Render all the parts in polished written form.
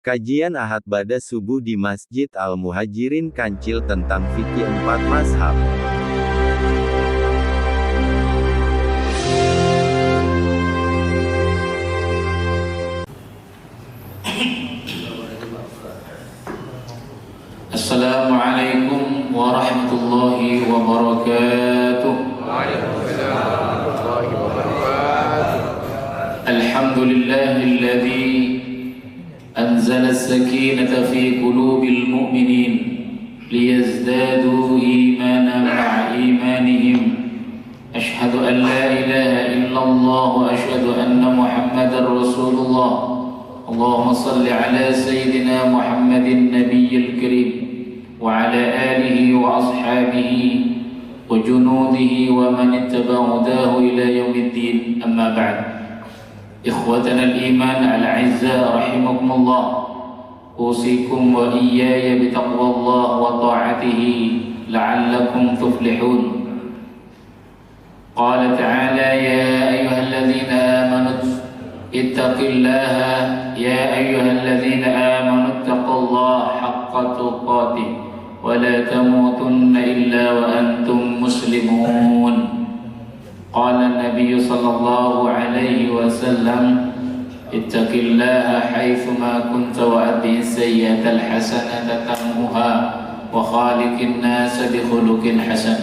Kajian Ahad Bada Subuh di Masjid Al-Muhajirin Kancil tentang fikih 4 mazhab. Assalamualaikum warahmatullahi wabarakatuh. Alhamdulillahilladzi anzala as-sakinata fi qulubil mu'minin liyazdadu imanan ma'a imanihim. Ashhadu an la ilaha illallah wa ashhadu anna Muhammadar Rasulullah. Allahumma salli ala Sayyidina Muhammadin Nabiyyil Karim wa ala alihi wa ashabihi wa junudihi wa man ittaba'a hudahu ila yaumiddin. Amma ba'd. Ikhwatana al-iman al-'azza rahimakumullah. Usikum wa iyaya bitaqwallah wa ta'atihi la'allakum tuflihun. Qala ta'ala ya ayyuhalladzina amanu ittaqillaha ya ayyuhalladzina amanu ittaqullaha haqqa tuqatih wa la tamutunna illa wa antum muslimun. Qala an-nabiy sallallahu alaihi wasallam ittaqillaha haitsuma kunta wa atbi'is sayyi'atal hasanata tamhuha wa khaliqin nasa bi khuluqin hasan.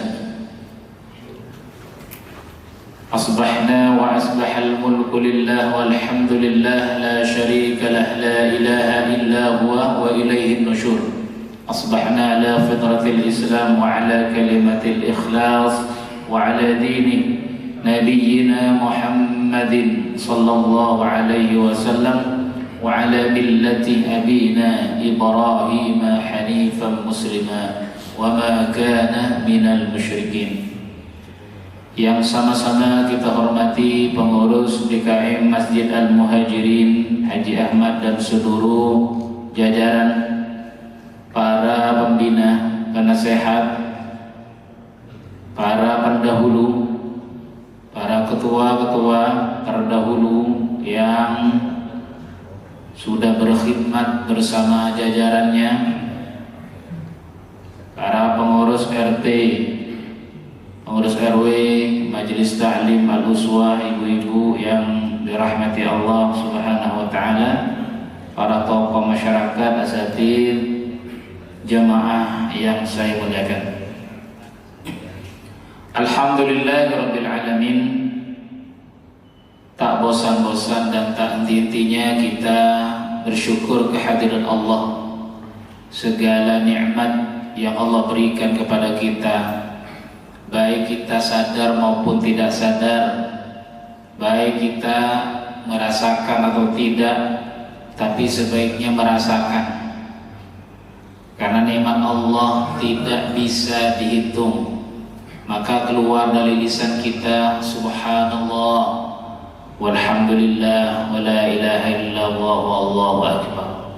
Asbahna wa asbahal mulku lillah walhamdulillah la syarika lah la ilaha illa huwa wa ilayhin nusyur. Asbahna ala fitratil islam wa ala kalimatil ikhlas wa ala dini nabiyyina Muhammadin sallallahu alaihi wasallam wa ala millati abina Ibrahim hanifan muslima wa ma kana minal musyrikin. Yang sama-sama kita hormati pengurus DKM Masjid Al-Muhajirin Haji Ahmad dan seluruh jajaran, para pembina, penasehat, para pendahulu, para ketua-ketua terdahulu yang sudah berkhidmat bersama jajarannya, para pengurus RT, pengurus RW, Majelis Ta'lim Al-Uswah, ibu-ibu yang dirahmati Allah Subhanahu wa taala, para tokoh masyarakat, asatidz, jamaah yang saya muliakan. Alhamdulillahirabbil alamin. Tak bosan-bosan dan tak henti-hentinya kita bersyukur kehadiran Allah. Segala nikmat yang Allah berikan kepada kita, baik kita sadar maupun tidak sadar, baik kita merasakan atau tidak, tapi sebaiknya merasakan. Karena nikmat Allah tidak bisa dihitung, maka keluar dari lisan kita subhanallah walhamdulillah wa la ilaha illallah wallahu akbar.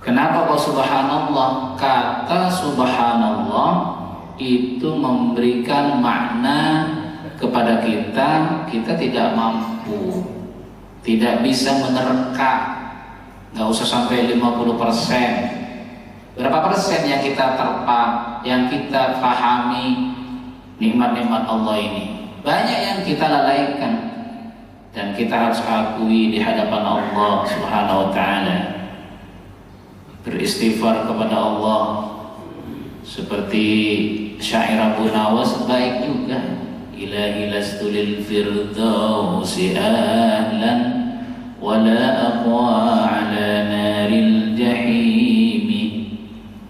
Kenapa kok subhanallah? Kata subhanallah itu memberikan makna kepada kita, kita tidak mampu, tidak bisa menerka. Gak usah sampai 50%. Berapa persen yang kita terpa, yang kita pahami nikmat-nikmat Allah ini? Banyak yang kita lalaikan, dan kita harus akui di hadapan Allah Subhanahu wa taala. Beristighfar kepada Allah seperti syair Abu Nawas baik juga. Ilahi lastu lil firdausi ahlan wala aqwa ala naril jahimi.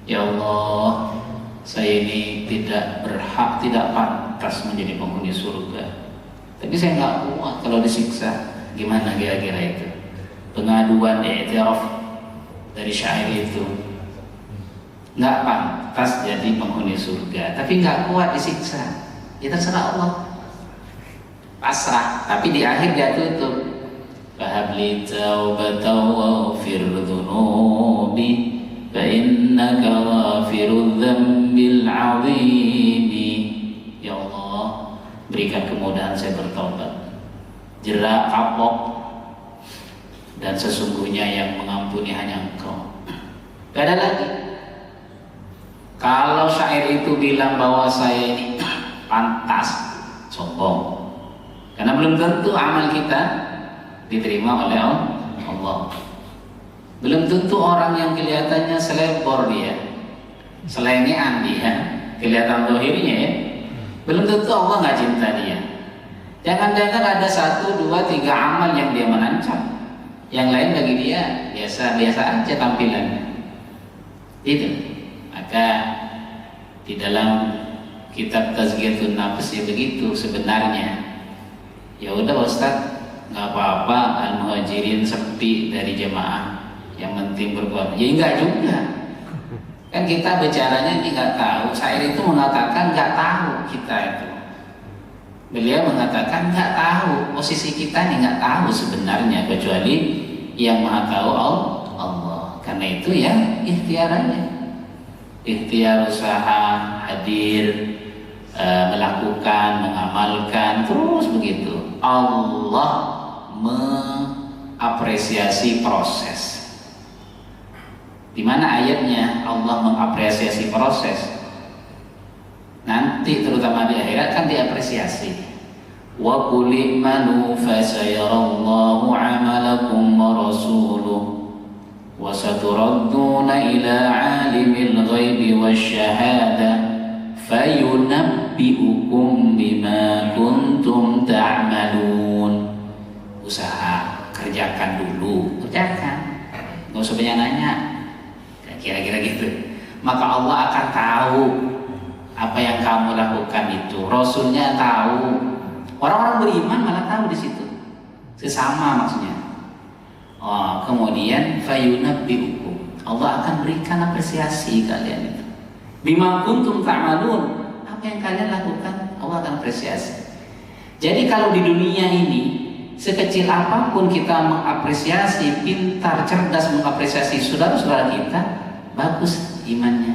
Ya Allah, saya ini tidak berhak, tidak pantas menjadi penghuni surga, tapi saya nggak kuat kalau disiksa. Gimana kira-kira itu? Pengaduan i'tiraf dari syair itu. Nggak pantas jadi penghuni surga, tapi nggak kuat disiksa. Ya terserah Allah, pasrah. Tapi di akhir dia tutup, fahabli taubatan waghfir dzunubi fa innaka ghafirudz dzambil 'azimi. Ya Allah, berikan kemudahan saya bertobat. Jerak kapok dan sesungguhnya yang mengampuni hanya Engkau. Gak ada lagi. Kalau syair itu bilang bahwa saya ini pantas, sombong. Karena belum tentu amal kita diterima oleh Allah. Belum tentu orang yang kelihatannya selebor dia, selengean dia, kelihatan dohirnya ya, belum tentu Allah nggak cinta dia. Jangan-jangan ada 1, 2, 3 amal yang dia menancap, yang lain bagi dia biasa-biasa aja tampilannya. Itu. Maka di dalam kitab Tazkiyatun Nafs ya begitu sebenarnya. Ya udah Ustaz, nggak apa-apa Al-Muhajirin sepi dari jemaah, yang penting berbuat. Ya enggak juga. Kan kita bicaranya ini nggak tahu. Syair itu mengatakan nggak tahu kita itu. Beliau mengatakan nggak tahu, posisi kita ini nggak tahu sebenarnya, kecuali yang Maha tahu Allah. Karena itu ya ikhtiar aja, ikhtiar usaha, hadir, melakukan, mengamalkan, terus begitu. Allah mengapresiasi proses. Di mana ayatnya Allah mengapresiasi proses? Nanti terutama di akhirat kan diapresiasi. Wa qul i'malu fasayarallahu 'amalakum wa rasuluhu wa saturadduna ila 'alimil ghaibi wasyahada fayunabbi'ukum bima kuntum ta'malun. Usaha, kerjakan dulu, kerjakan. Enggak usah banyak nanya. Kira-kira gitu. Maka Allah akan tahu apa yang kamu lakukan itu. Rasulnya tahu. Orang-orang beriman malah tahu di situ. Sesama maksudnya. Oh, kemudian fayunabbi'ukum. Allah akan berikan apresiasi kalian itu. Bima kuntum ta'malun. Apa yang kalian lakukan, Allah akan apresiasi. Jadi kalau di dunia ini sekecil apapun kita mengapresiasi, pintar, cerdas mengapresiasi saudara-saudara kita, bagus imannya.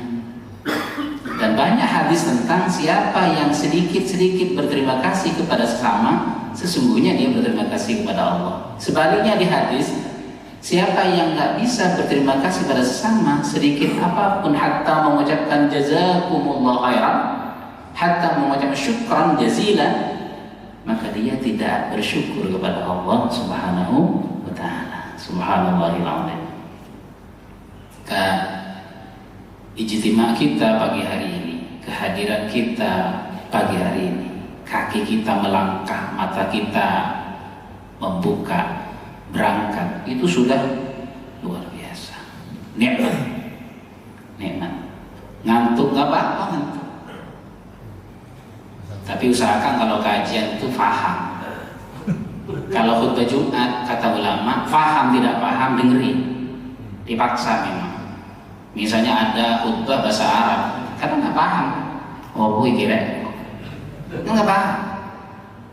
Dan banyak hadis tentang siapa yang sedikit-sedikit berterima kasih kepada sesama, sesungguhnya dia berterima kasih kepada Allah. Sebaliknya di hadis, siapa yang nggak bisa berterima kasih pada sesama sedikit apapun, hatta mengucapkan jazakumullah khairan, hatta mengucapkan syukran jazilan, maka dia tidak bersyukur kepada Allah Subhanahu wa taala. Subhanallahil azim. Ijtima kita pagi hari ini, kehadiran kita pagi hari ini, kaki kita melangkah, mata kita membuka, berangkat, itu sudah luar biasa. Nikmat, nikmat. Ngantuk nggak apa-apa ngantuk. Tapi usahakan kalau kajian itu faham. Kalau khutbah Jumat kata ulama, faham tidak faham dengerin, dipaksa memang. Misalnya ada khutbah bahasa Arab, karena nggak paham. Oh, kira nggak paham.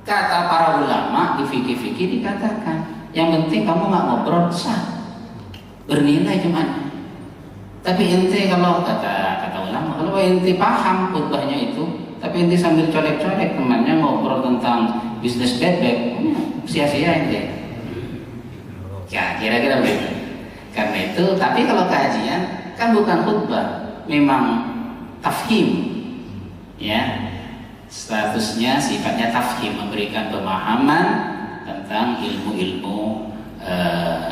Kata para ulama di fikih-fikih dikatakan, yang penting kamu nggak ngobrol sah, bernilai cuman. Tapi ente kalau kata ulama, kalau ente paham khutbahnya itu, tapi ente sambil colek-colek temannya ngobrol tentang bisnis bebek, sia-sia ente. Ya kira-kira begitu. Karena itu, tapi kalau kajian kan bukan khutbah, memang tafhim, ya, statusnya sifatnya tafhim, memberikan pemahaman tentang ilmu-ilmu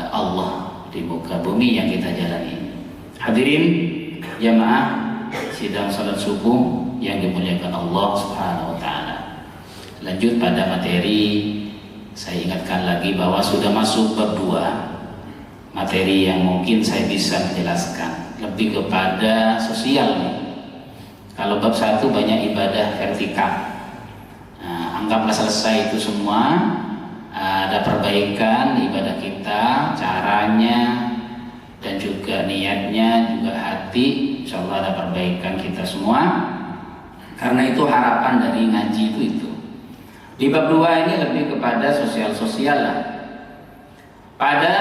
Allah di muka bumi yang kita jalani. Hadirin jamaah sidang salat subuh yang dimuliakan Allah Subhanahu wa taala. Lanjut pada materi, saya ingatkan lagi bahwa sudah masuk bab 2, materi yang mungkin saya bisa menjelaskan lebih kepada sosial nih. Kalau bab 1 banyak ibadah vertikal. Nah, anggaplah selesai itu semua, ada perbaikan ibadah kita, caranya dan juga niatnya, juga hati, insyaallah ada perbaikan kita semua. Karena itu harapan dari ngaji itu. Di bab 2 ini lebih kepada sosial-sosial lah. Pada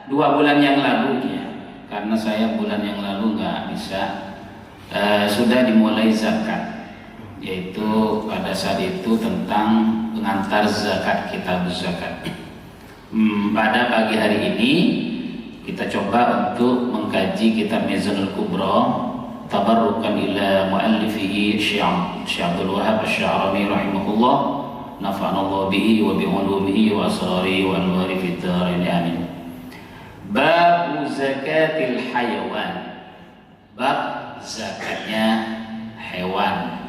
2 bulan yang lalu ya, karena saya bulan yang lalu nggak bisa, sudah dimulai zakat, yaitu pada saat itu tentang pengantar zakat, kitab zakat. Pada pagi hari ini kita coba untuk mengkaji kitab Mizanul Kubra tabarrukan ila muallifihi Syekh Abdul Wahhab Asy-Sya'rani rahimahullah, nafa'anallahu bihi wa bi ulumihi wa asrarihi wa anwari fid dharain amin. Bab zakatil hayawan, bab zakatnya hewan.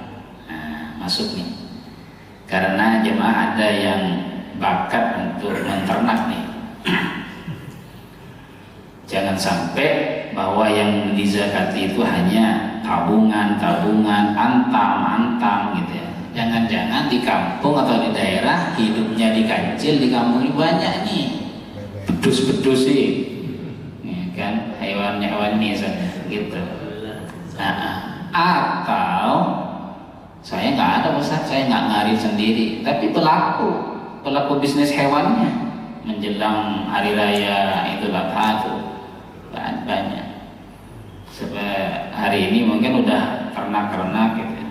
Nah, masuk nih, karena jemaah ada yang bakat untuk menternak nih. Jangan sampai bahwa yang dizakati itu hanya tabungan, antam gitu ya. Jangan-jangan di kampung atau di daerah hidupnya di kancil, di kampung ini banyak nih bedus-bedus sih, ya kan, hewan-hewan ini misalnya gitu. Atau saya nggak ada Ustaz, saya nggak ngarif sendiri, tapi pelaku bisnis hewannya menjelang hari raya Idul Adha tuh banyak. Sebab hari ini mungkin udah ternak gitu,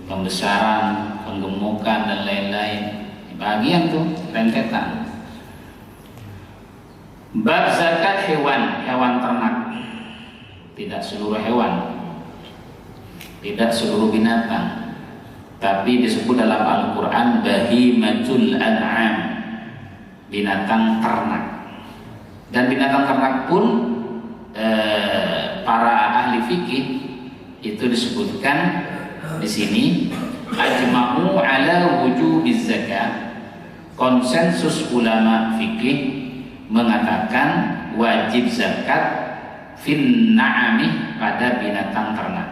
pembesaran, penggemukan dan lain-lain, bagian tuh rentetan. Bab zakat hewan ternak, tidak seluruh hewan, tidak seluruh binatang, tapi disebut dalam Al-Quran bahimatul an'am, binatang ternak. Dan binatang ternak pun para ahli fikih itu disebutkan di sini ajma'u ala wujubiz zakat. Konsensus ulama fikih mengatakan wajib zakat fin na'ami pada binatang ternak.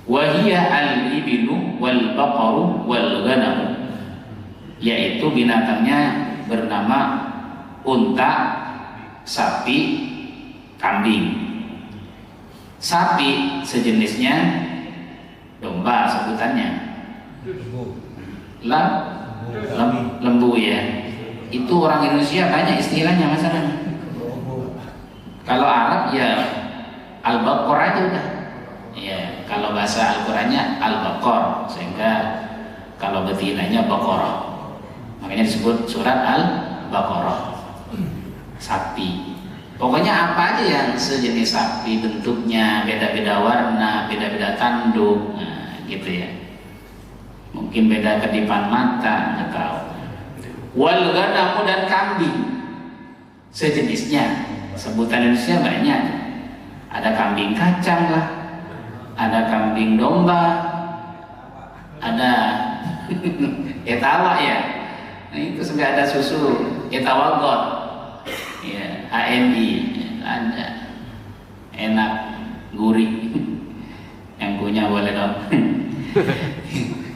Wahia al-ibilu wal baqaru wal ghanam, yaitu binatangnya bernama unta, sapi, kambing. Sapi sejenisnya domba sebutannya, lembu ya. Itu orang Indonesia banyak istilahnya masalahnya. Kalau Arab ya al-baqar aja udah. Ya, kalau bahasa Al-Qur'annya al-baqar, sehingga kalau betinanya baqarah. Makanya disebut surat al-baqarah. Sapi. Pokoknya apa aja yang sejenis sapi, bentuknya beda-beda warna, beda-beda tanduk, nah, gitu ya. Mungkin beda kedipan mata, nggak tahu. Wal ghanamu, dan kambing sejenisnya. Sebutan Indonesia banyak. Ada kambing kacang lah, ada kambing domba, ada etawa ya. Nah itu sampai ada susu etawagot, ya, HMI, ada, enak, gurih. Yang punya boleh dong.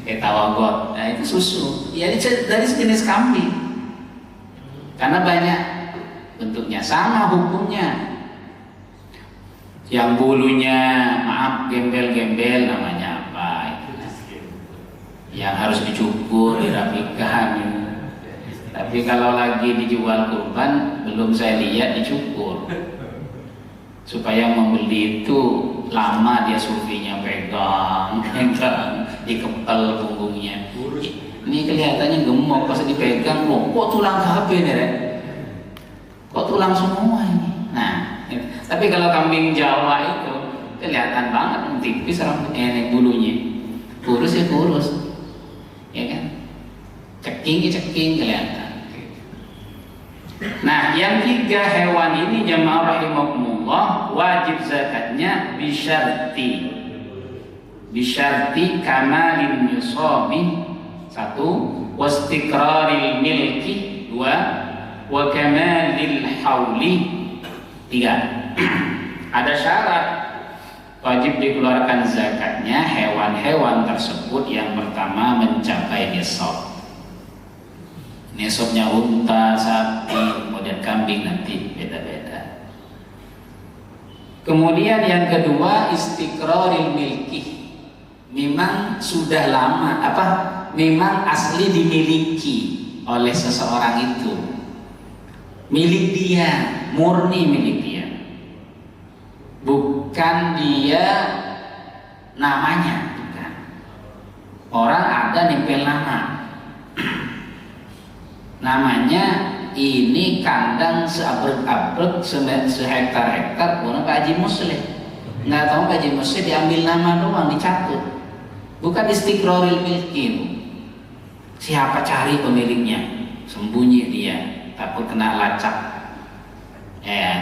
Etawagot, nah itu susu, ya dari sejenis kambing. Karena banyak bentuknya, sama hukumnya. Yang bulunya maaf gembel-gembel namanya apa? Yang harus dicukur, dirapikan. Tapi kalau lagi dijual kurban, belum saya lihat dicukur. Supaya membeli itu lama dia sufinya pegang, dikepel punggungnya. Ini kelihatannya gemuk, pas dipegang, kok tulang kabeh nih, kok tulang semua ini. Nah, tapi kalau kambing Jawa itu kelihatan banget tipis rambut, bulunya, kurus ya kurus, ya kan, ceking kelihatan. Nah, yang tiga hewan ini jamaah rahimakumullah wajib zakatnya bisyarti kamalin nisabi, satu, wastiqraril milki, dua, wa kamalil hauli, tiga. Ada syarat wajib dikeluarkan zakatnya hewan-hewan tersebut. Yang pertama mencapai nisab. Nisabnya unta, sapi, kemudian kambing nanti beda-beda. Kemudian yang kedua istiqraril milki, memang sudah lama memang asli dimiliki oleh seseorang itu, milik dia, murni milik dia, bukan dia namanya, bukan. Orang ada nempel nama. Namanya ini kandang seabrek-abrek, sehektar-hektar punya Pak Haji Muslim. Nggak tahu Pak Haji Muslim diambil nama doang, dicatut. Bukan istiqrarul milki. Siapa cari pemiliknya? Sembunyi dia, takut kena lacak,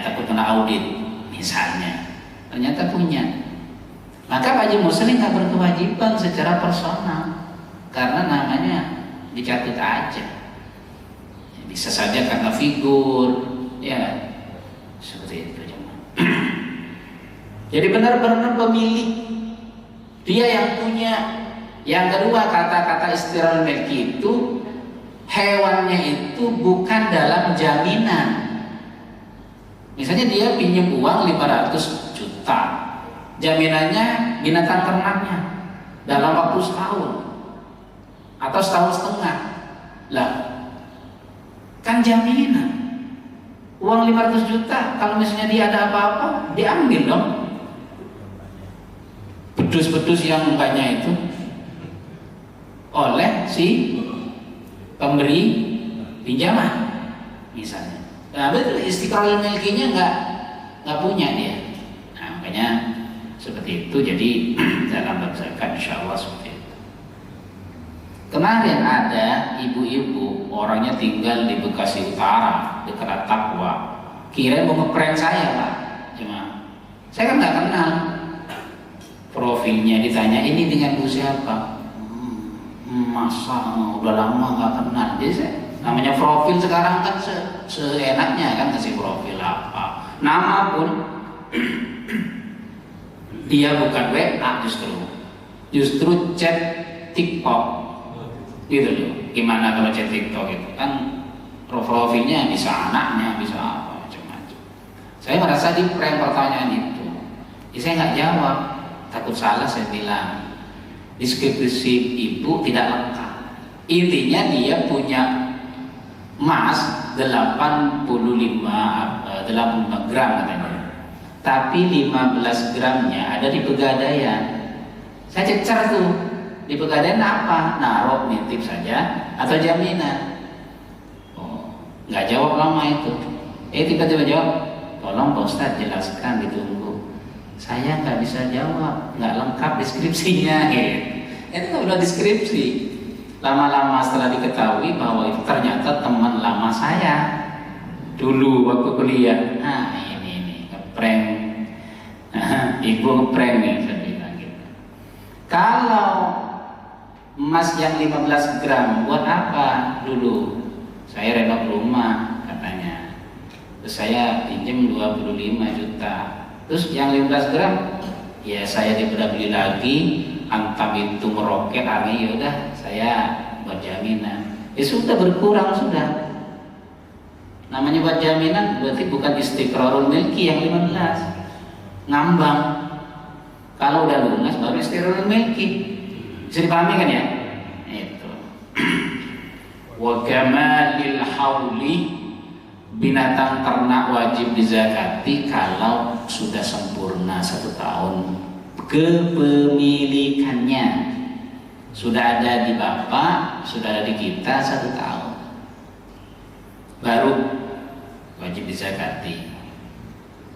takut kena audit misalnya. Ternyata punya. Maka Pak Haji Muslim nggak berkewajiban secara personal karena namanya dicatut aja. Bisa saja karena figur, ya seperti itu. Jadi benar-benar pemilik, dia yang punya. Yang kedua, kata-kata istiqrarul milki itu hewannya itu bukan dalam jaminan. Misalnya dia pinjam uang 500 juta, jaminannya binatang ternaknya dalam waktu setahun atau setahun setengah. Lah, kan jaminan uang 500 juta kalau misalnya dia ada apa-apa diambil dong. Bedus-bedus yang banyak itu oleh si pemberi pinjaman misalnya. Nah, betul istiqrarul milkinya nggak punya dia. Nah, makanya seperti itu. Jadi dalam bab zakat insyaallah seperti itu. Kemarin ada ibu-ibu orangnya tinggal di Bekasi Utara dekat Takwa, kira mau ngeprank saya Pak. Cuma saya kan nggak kenal profilnya, ditanya ini dengan bu siapa? Masa udah lama nggak kenal. Jadi saya, namanya profil sekarang kan seenaknya kan kasih profil apa, nama pun dia bukan WA, justru chat TikTok gitu loh. Gimana kalau chat TikTok itu kan profilnya bisa anaknya, bisa apa macam-macam. Saya merasa di prank pertanyaan itu. Saya nggak jawab, takut salah. Saya bilang deskripsi ibu tidak lengkap. Intinya dia punya emas 85 gram katanya, tapi 15 gramnya ada di Pegadaian. Saya cecer tuh, di Pegadaian apa? Naruh nitip saja atau jaminan? Oh, nggak jawab lama itu. Tiba-tiba jawab, tolong Pak Ustadz jelaskan, ditunggu. Saya nggak bisa jawab, nggak lengkap deskripsinya. Itu nggak udah deskripsi. Lama-lama setelah diketahui bahwa itu ternyata teman lama saya dulu waktu kuliah. Nah ini ngeprank, ibu ngeprank ya, saya bilang gitu. Kalau emas yang 15 gram buat apa dulu? Saya renov rumah katanya, terus saya pinjam 25 juta. Terus yang 15 gram, ya saya daripada beli lagi, antam itu meroket, ya udah saya buat jaminan. Ya sudah berkurang sudah. Namanya buat jaminan berarti bukan istiqrarul milki yang 15, ngambang. Kalau udah lunas baru istiqrarul milki. Bisa dipahami kan ya? Itu. Wa kamalil hauli, binatang ternak wajib dizakati kalau sudah sempurna 1 tahun kepemilikannya, sudah ada di bapak, sudah ada di kita 1 tahun, baru wajib dizakati.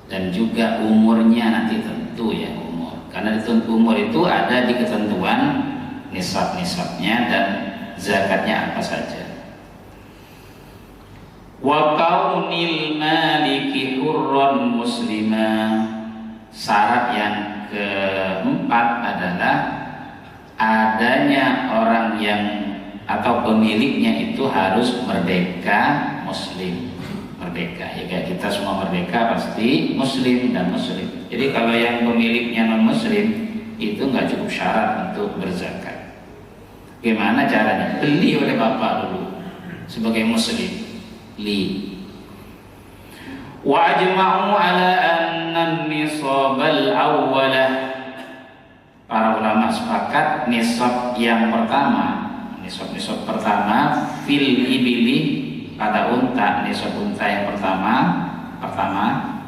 Dan juga umurnya nanti tentu ya, umur, karena di umur itu ada di ketentuan nisab-nisabnya dan zakatnya apa saja. Wa kaunil maliki hurran muslimah, syarat yang keempat adalah adanya orang yang atau pemiliknya itu harus merdeka muslim. Merdeka ya, kayak kita semua merdeka pasti muslim dan muslim. Jadi kalau yang pemiliknya non muslim itu nggak cukup syarat untuk berzakat. Gimana caranya? Beli oleh bapak dulu sebagai muslim. Wa ajma'u ala anna nisab al-awwalah, para ulama sepakat nisab yang pertama, nisab pertama fil ibili, pada unta, nisab unta yang pertama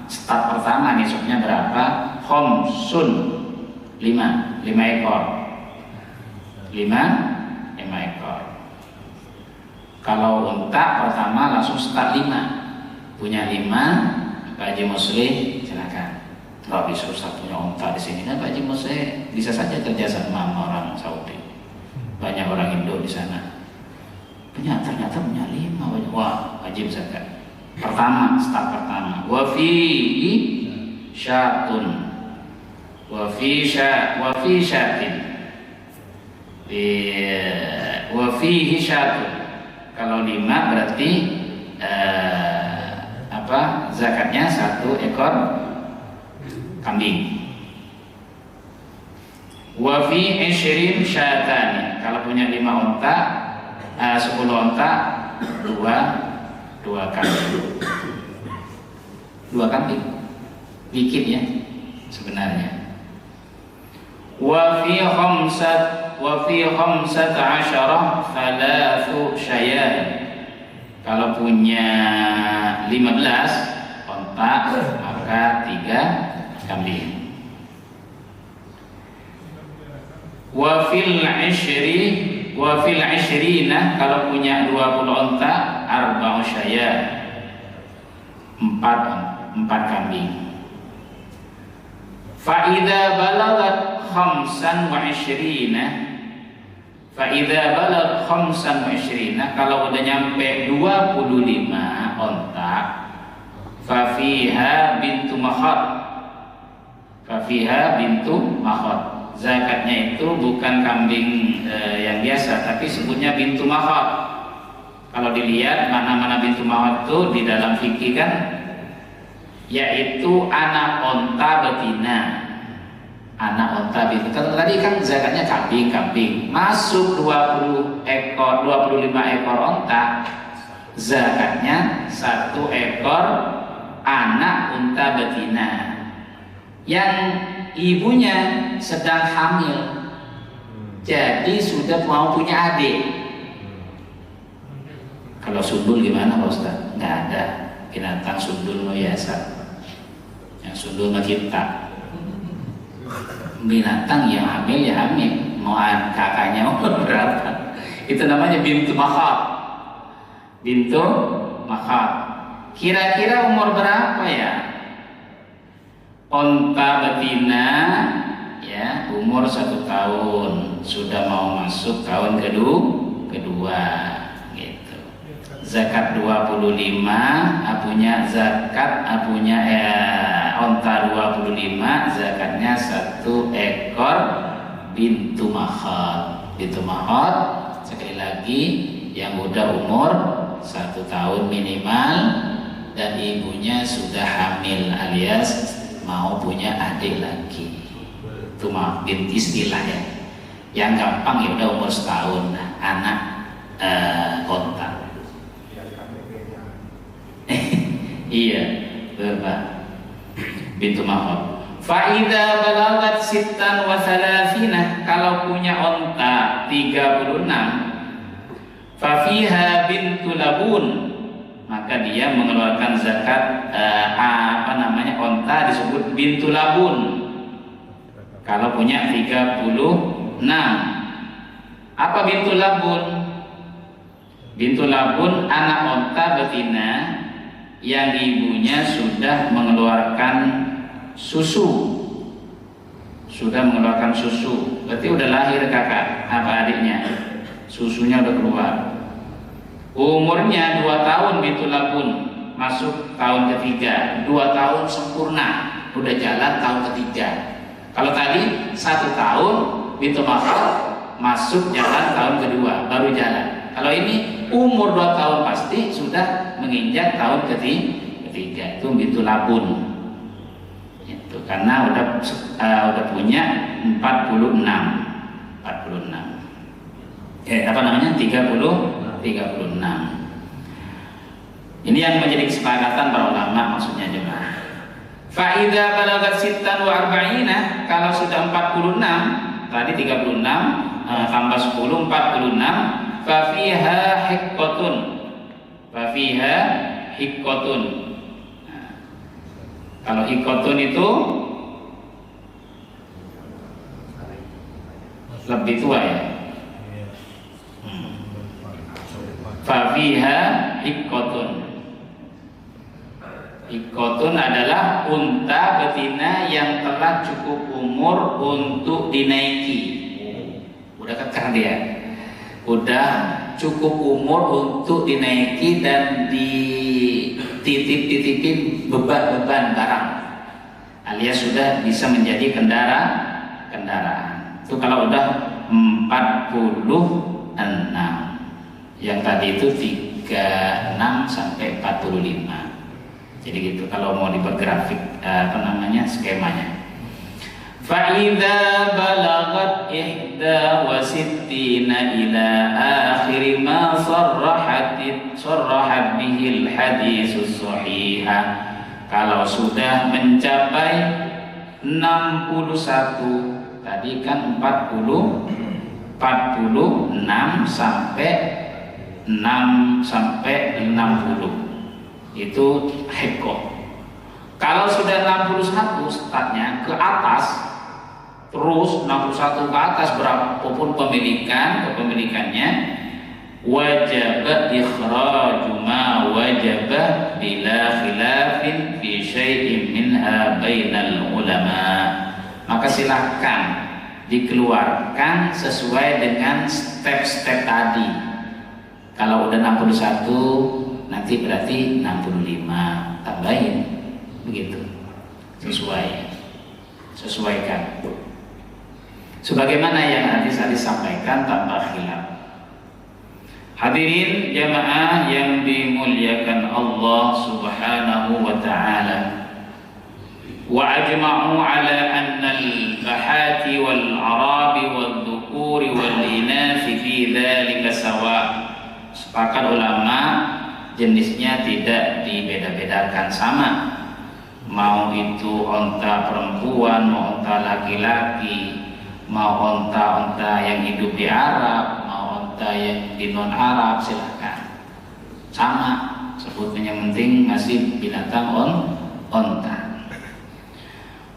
start pertama nisabnya berapa? Khomsun, 5 ekor. Kalau unta pertama langsung start 5. Punya 5, Pak Haji Muslih silakan. Nggak bisa Ustaz punya unta di sini kan Pak Haji Muslih bisa saja kerja sama orang Saudi. Banyak orang Indo di sana. Ternyata punya 5. Wah, wajib zakat. Pertama, start pertama. Wa fihi syatun. Wa syatin. Wa fihi syatun. Kalau 5 berarti zakatnya 1 ekor kambing. Wa fi 20 syatan. Kalau punya 5 unta, 10 unta, 2 kambing. 2 kambing. Dikit ya sebenarnya. Wa fi 15 thalathu syayat. Kalau punya 15 unta maka 3 kambing. Wa fil 20 kalau punya 20 unta 4 syayat. 4 kambing. Fa idza balagat 25 kalau udah nyampe 25 onta fafiha bintu makhot. Zakatnya itu bukan kambing yang biasa tapi sebutnya bintu makhot. Kalau dilihat mana-mana bintu makhot itu di dalam fikih kan yaitu anak onta betina. Anak onta betina. Tadi kan zakatnya kambing. Masuk 25 ekor onta, zakatnya 1 ekor anak unta betina yang ibunya sedang hamil. Jadi sudah mau punya adik. Kalau sundul gimana Pak Ustaz? Nggak ada binatang sundul biasa. Yang sundul mah kita. Binatang yang hamil ya hamil. Mau kakaknya umur berapa? Itu namanya bintu makhot. Bintu makhot. Kira-kira umur berapa ya? Onta betina ya umur 1 tahun, sudah mau masuk tahun kedua gitu. Zakat 25 punya zakat punya onta 25 zakatnya 1 ekor bintu makhot. Bintu makhot sekali lagi yang udah umur 1 tahun minimal dan ibunya sudah hamil alias mau punya adik lagi. Itu mah binti istilah ya. Yang gampang ya udah umur 1 tahun anak onta. Iya, betul bintu makhot. Fa idza balagat 36 kalau punya onta 36 fa fiha bintu labun maka dia mengeluarkan zakat onta disebut bintu labun. Kalau punya 36. Apa bintu labun? Bintu labun anak onta betina yang ibunya sudah mengeluarkan susu. Berarti udah lahir kakak adiknya. Susunya udah keluar. Umurnya 2 tahun bintu labun, masuk tahun ketiga. 2 tahun sempurna, udah jalan tahun ketiga. Kalau tadi 1 tahun bintu makhot, masuk jalan tahun kedua, baru jalan. Kalau ini umur 2 tahun pasti sudah menginjak tahun ketiga, itu bintu labun. Itu karena udah punya 46. 36. Ini yang menjadi kesepakatan para ulama maksudnya jemaah. Fa idza balagat 46 kalau sudah 46 tadi 36 tambah 10 46 fa fiha hiqqatun. Kalau hiqqatun itu lebih tua ya. Fa fiha hiqqatun. Hiqqatun adalah unta betina yang telah cukup umur untuk dinaiki. Udah keker dia, udah cukup umur untuk dinaiki dan dititip-titipin beban-beban barang, alias sudah bisa menjadi kendaraan. Itu kalau udah 46. Yang tadi itu 36 sampai 45. Jadi gitu kalau mau dibuat grafik skemanya. فَإِذَا بَلَغَتْ إِحْدَى وَسِتِّينَ إِلَى آخِرِ مَا صَرَّحَتْ بِهِ الْحَدِيثُ الصَّحِيحَ. Kalau sudah mencapai 61, tadi kan 46 sampai 60 itu hiqqah. Kalau sudah 61 startnya ke atas, terus 61 ke atas berapapun kepemilikannya, wajib ikhraju ma wajib bila khilafin fi syai'in minha bainal ulama. Maka silahkan dikeluarkan sesuai dengan step-step tadi. Kalau udah 61 nanti berarti 65, tambahin begitu, sesuaikan sebagaimana yang hadis-hadis sampaikan tanpa khilaf. Hadirin jamaah yang dimuliakan Allah Subhanahu wa ta'ala, wa ajma'u ala anna al-bahati wal-arabi wal-dhukuri wal-inafi fi dhalika sawa. Sepakat ulama jenisnya tidak dibeda-bedakan sama, mau itu onta perempuan, mau onta laki-laki, mau onta yang hidup di Arab, mau onta yang di non Arab, silahkan sama sebutnya, yang penting masih binatang onta.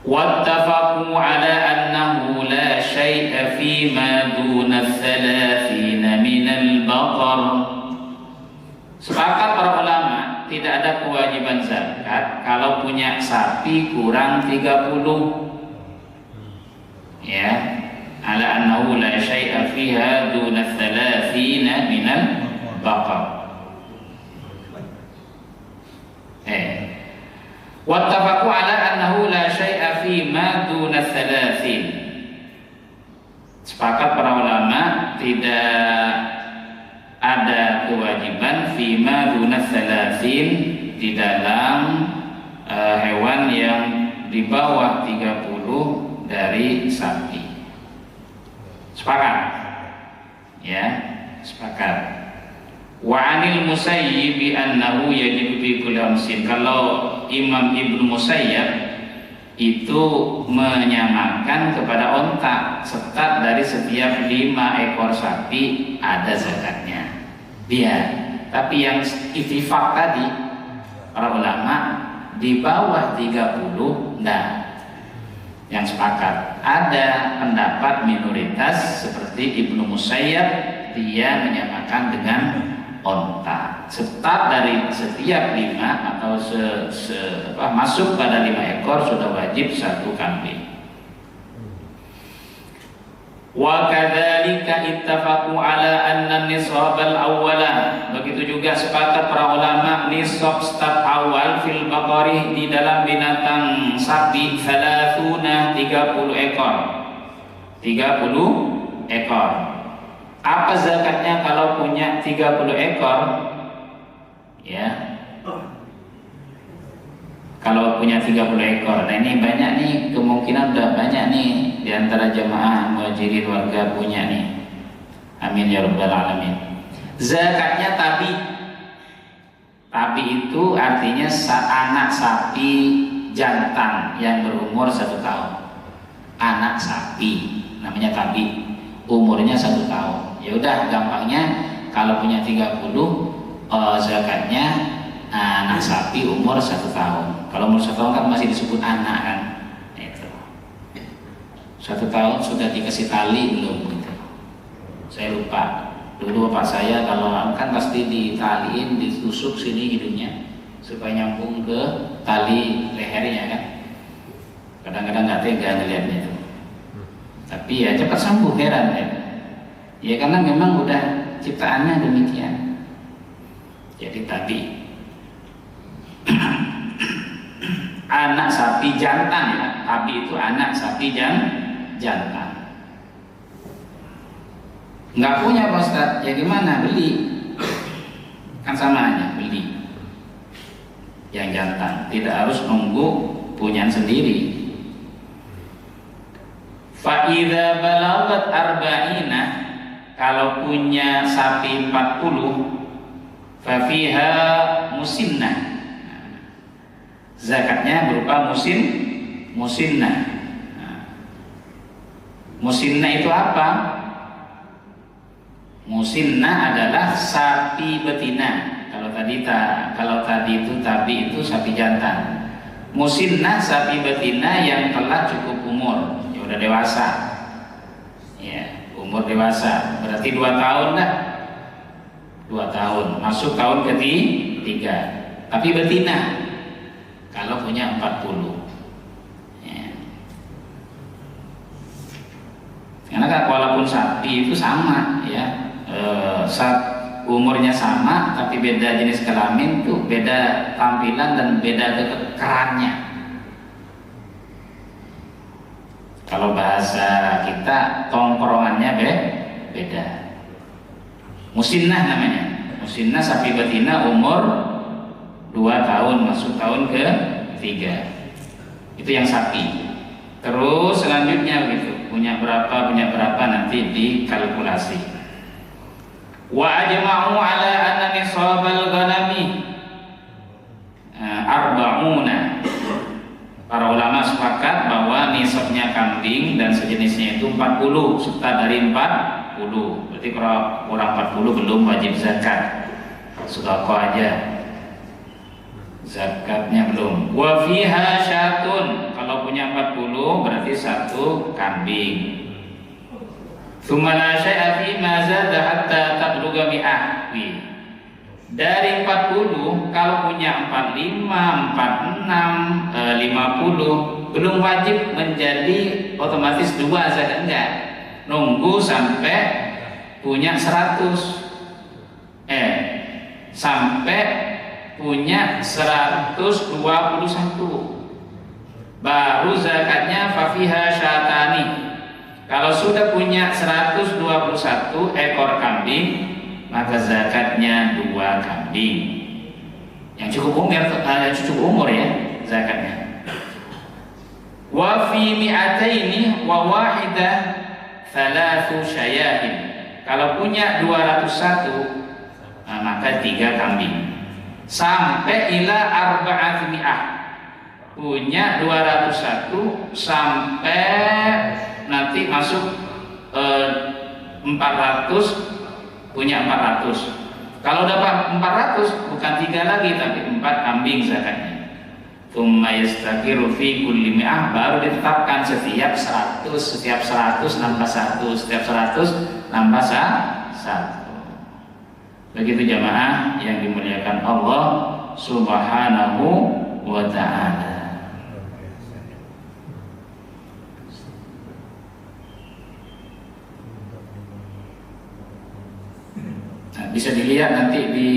Wattafaqu ala annahu la syai'a fi ma duna 30 min al-baqar. Sepakat para ulama tidak ada kewajiban zakat kalau punya sapi kurang 30. Ya, ala annahu la syai'a fiha duna 30 minal baqar. Wattafaqu ala annahu la syai'a fi ma duna 30. Sepakat para ulama tidak ada kewajiban fima duna 30 di dalam hewan yang di bawah 30 dari sapi. Sepakat? Ya, sepakat. Wa 'anil Musayyib annahu yajibu fi kulli khamsin. Kalau Imam Ibnu Musayyab itu menyamakan kepada onta, start dari setiap 5 ekor sapi ada zakatnya dia. Tapi yang ittifaq tadi para ulama di bawah 30 enggak. Yang sepakat ada pendapat minoritas seperti Ibnu Musayyab, dia menyamakan dengan onta, start dari setiap 5 atau masuk pada 5 ekor sudah wajib 1 kambing. Wa kadzalika ittafaqu ala anna nisab al-awwala. Begitu juga sepakat para ulama nisab start awal fil baqari di dalam binatang sapi 30 ekor. 30 ekor. Apa zakatnya kalau punya 30 ekor? Ya. Kalau punya 30 ekor. Nah ini banyak nih, kemungkinan udah banyak nih di antara jamaah muhajirin warga punya nih. Amin ya rabbal alamin. Zakatnya tabi. Tabi itu artinya anak sapi jantan yang berumur 1 tahun. Anak sapi namanya tabi. Umurnya 1 tahun. Ya udah gampangnya kalau punya 30 zakatnya anak sapi umur 1 tahun. Kalau umur 1 tahun kan masih disebut anak kan. Itu 1 tahun sudah dikasih tali belum gitu. Saya lupa. Dulu bapak saya kalau kan pasti ditaliin, ditusuk sini hidungnya supaya nyambung ke tali lehernya kan. Kadang-kadang nggak tega ngeliatnya itu. Tapi ya cepat sembuh, heran ya. Ya karena memang udah ciptaannya demikian. Jadi tadi anak sapi jantan ya, tabi itu anak sapi jantan. Nggak punya Pak Ustadz, ya gimana? Beli, kan sama aja beli yang jantan, tidak harus nunggu punyaan sendiri. Fa'idha balagat arba'ina, kalau punya sapi 40, fafiha musinnah, zakatnya berupa musinnah. Musinnah itu apa? Musinnah adalah sapi betina. Kalau tadi itu tabi itu sapi jantan. Musinnah sapi betina yang telah cukup umur, ya udah dewasa. Ya, umur dewasa berarti 2 tahun dah. 2 tahun, masuk tahun ketiga. Tapi betina. Kalau punya 40. Ya. Karena kan walaupun sapi itu sama ya. Umurnya sama tapi beda jenis kelamin tuh, beda tampilan dan beda kerannya. Kalau bahasa kita tongkrongannya beda. Musinnah namanya. Musinnah sapi betina umur 2 tahun masuk tahun ke-3. Itu yang sapi. Terus selanjutnya begitu, punya berapa nanti dikalkulasi. Wa ajma'u ala anna nisabal ghanami arba'una. Para ulama sepakat bahwa nisabnya kambing dan sejenisnya itu 40, serta dari 40. Berarti kalau kurang 40 belum wajib zakat. Sedekah aja. Zakatnya belum. Wa fiha syatun, kalau punya 40 berarti 1 kambing. Tsumma la syai'a fi ma zada hatta tabluga mi'ah. Dari 40 kalau punya 45, 46, 50 belum wajib menjadi otomatis 2 zakat, enggak. Nunggu sampai punya 100. Sampai punya 121 baru zakatnya fafiha syatani. Kalau sudah punya 121 ekor kambing, maka zakatnya 2 kambing yang cukup umur ya zakatnya. Wa fi mi'ataini wa wahidah thalathu syayahin. Kalau punya 201 maka 3 kambing. Sampai ila arba'ati mi'ah, punya 201 sampai nanti masuk 400, punya 400. Kalau dapat 400 bukan 3 lagi tapi 4 kambing zakatnya. Tsumma yastaqiru fi kulli mi'ah, baru ditetapkan setiap 100 nambah 1, setiap 100 nambah 1. Begitu jamaah yang dimuliakan Allah Subhanahu wa ta'ala. Nah, bisa dilihat nanti di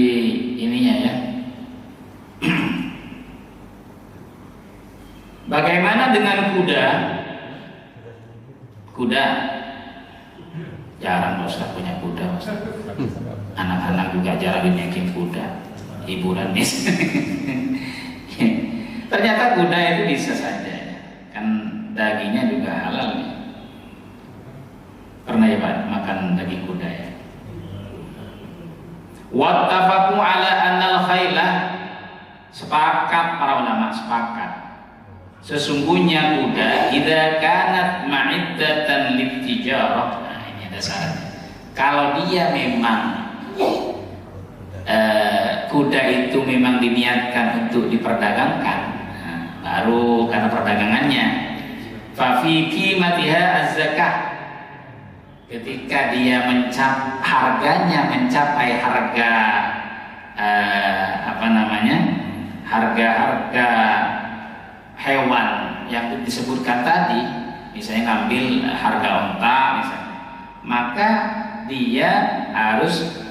ininya ya. Bagaimana dengan kuda? Kuda jarang Ustaz punya kuda, Ustaz. Anak-anak juga jarang dinaikin kuda, hiburan nih. Ternyata kuda itu bisa saja, kan dagingnya juga halal nih. Pernah ya Pak makan daging kuda ya? Wattafaqu ala annal khailah, sepakat para ulama sepakat sesungguhnya kuda idza kanat ma'iddatan litijarah. Nah ini ada syaratnya. Kalau dia memang kuda itu memang diniatkan untuk diperdagangkan, baru karena perdagangannya. Fa fi qimatiha az-zakah, ketika dia harganya mencapai harga harga hewan yang disebutkan tadi, misalnya ngambil harga onta misalnya, maka dia harus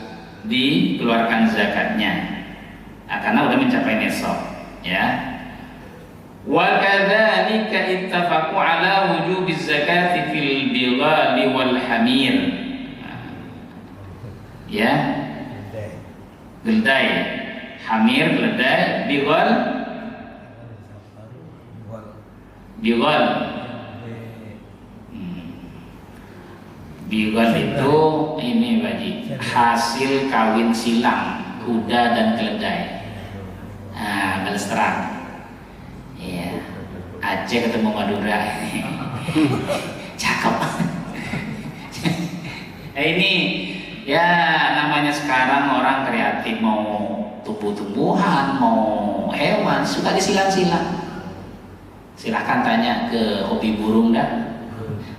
dikeluarkan zakatnya, karena udah mencapai nisab, ya. Wa kadzalika ittafaqu ala wujubiz zakati fil bighali wal hamir. Ya. Keledai, hamir, keledai, bighal. Bighal itu ini Baji, hasil kawin silang kuda dan keledai. Balas terang. Iya, Aceh ketemu Madura. Cakep. Ini ya namanya sekarang orang kreatif, mau tumbuh-tumbuhan, mau hewan, suka disilang-silang. Silahkan tanya ke hobi burung dah,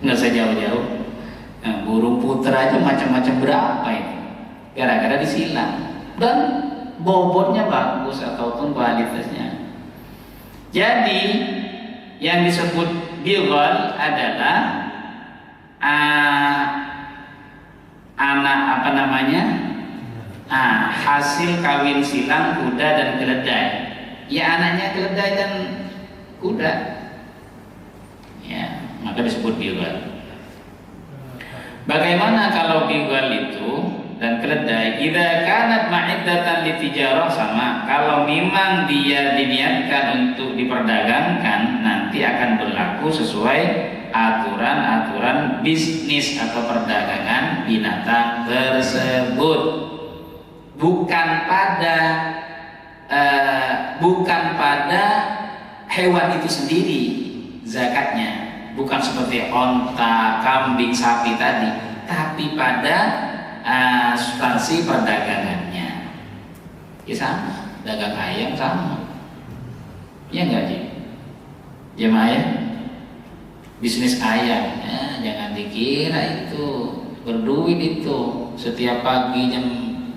nggak usah jauh-jauh. Nah, burung putra aja macam-macam berapa itu, gara-gara disilang dan bobotnya bagus ataupun kualitasnya. Jadi yang disebut bighal adalah hasil kawin silang kuda dan keledai. Ya, anaknya keledai dan kuda. Ya, maka disebut bighal. Bagaimana kalau bighal itu dan keledai? Idza kanat ma'iddatan litijarah, sama. Kalau memang dia diniatkan untuk diperdagangkan, nanti akan berlaku sesuai aturan-aturan bisnis atau perdagangan binatang tersebut. Bukan pada hewan itu sendiri zakatnya. Bukan seperti onta, kambing, sapi tadi, tapi pada substansi perdagangannya. Ya sama, dagang ayam sama. Ya enggak sih? Jemaah ya? Bisnis ayam, jangan dikira itu berduit itu. Setiap pagi jam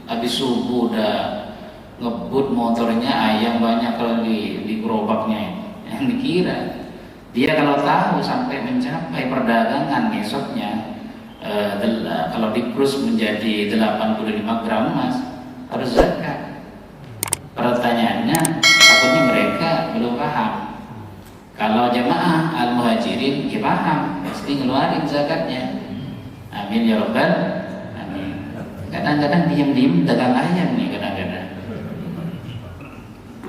habis subuh udah ngebut motornya, ayam banyak kalau di gerobaknya. Yang dikira. Dia kalau tahu sampai mencapai perdagangan besoknya, kalau dikrus menjadi 85 gram emas, harus zakat. Pertanyaannya, takutnya mereka belum paham. Kalau jemaah al-muhajirin, ya paham, pasti ngeluarin zakatnya. Amin ya rabbal amin. Kadang-kadang diam-diam dagang ayam nih kadang-kadang.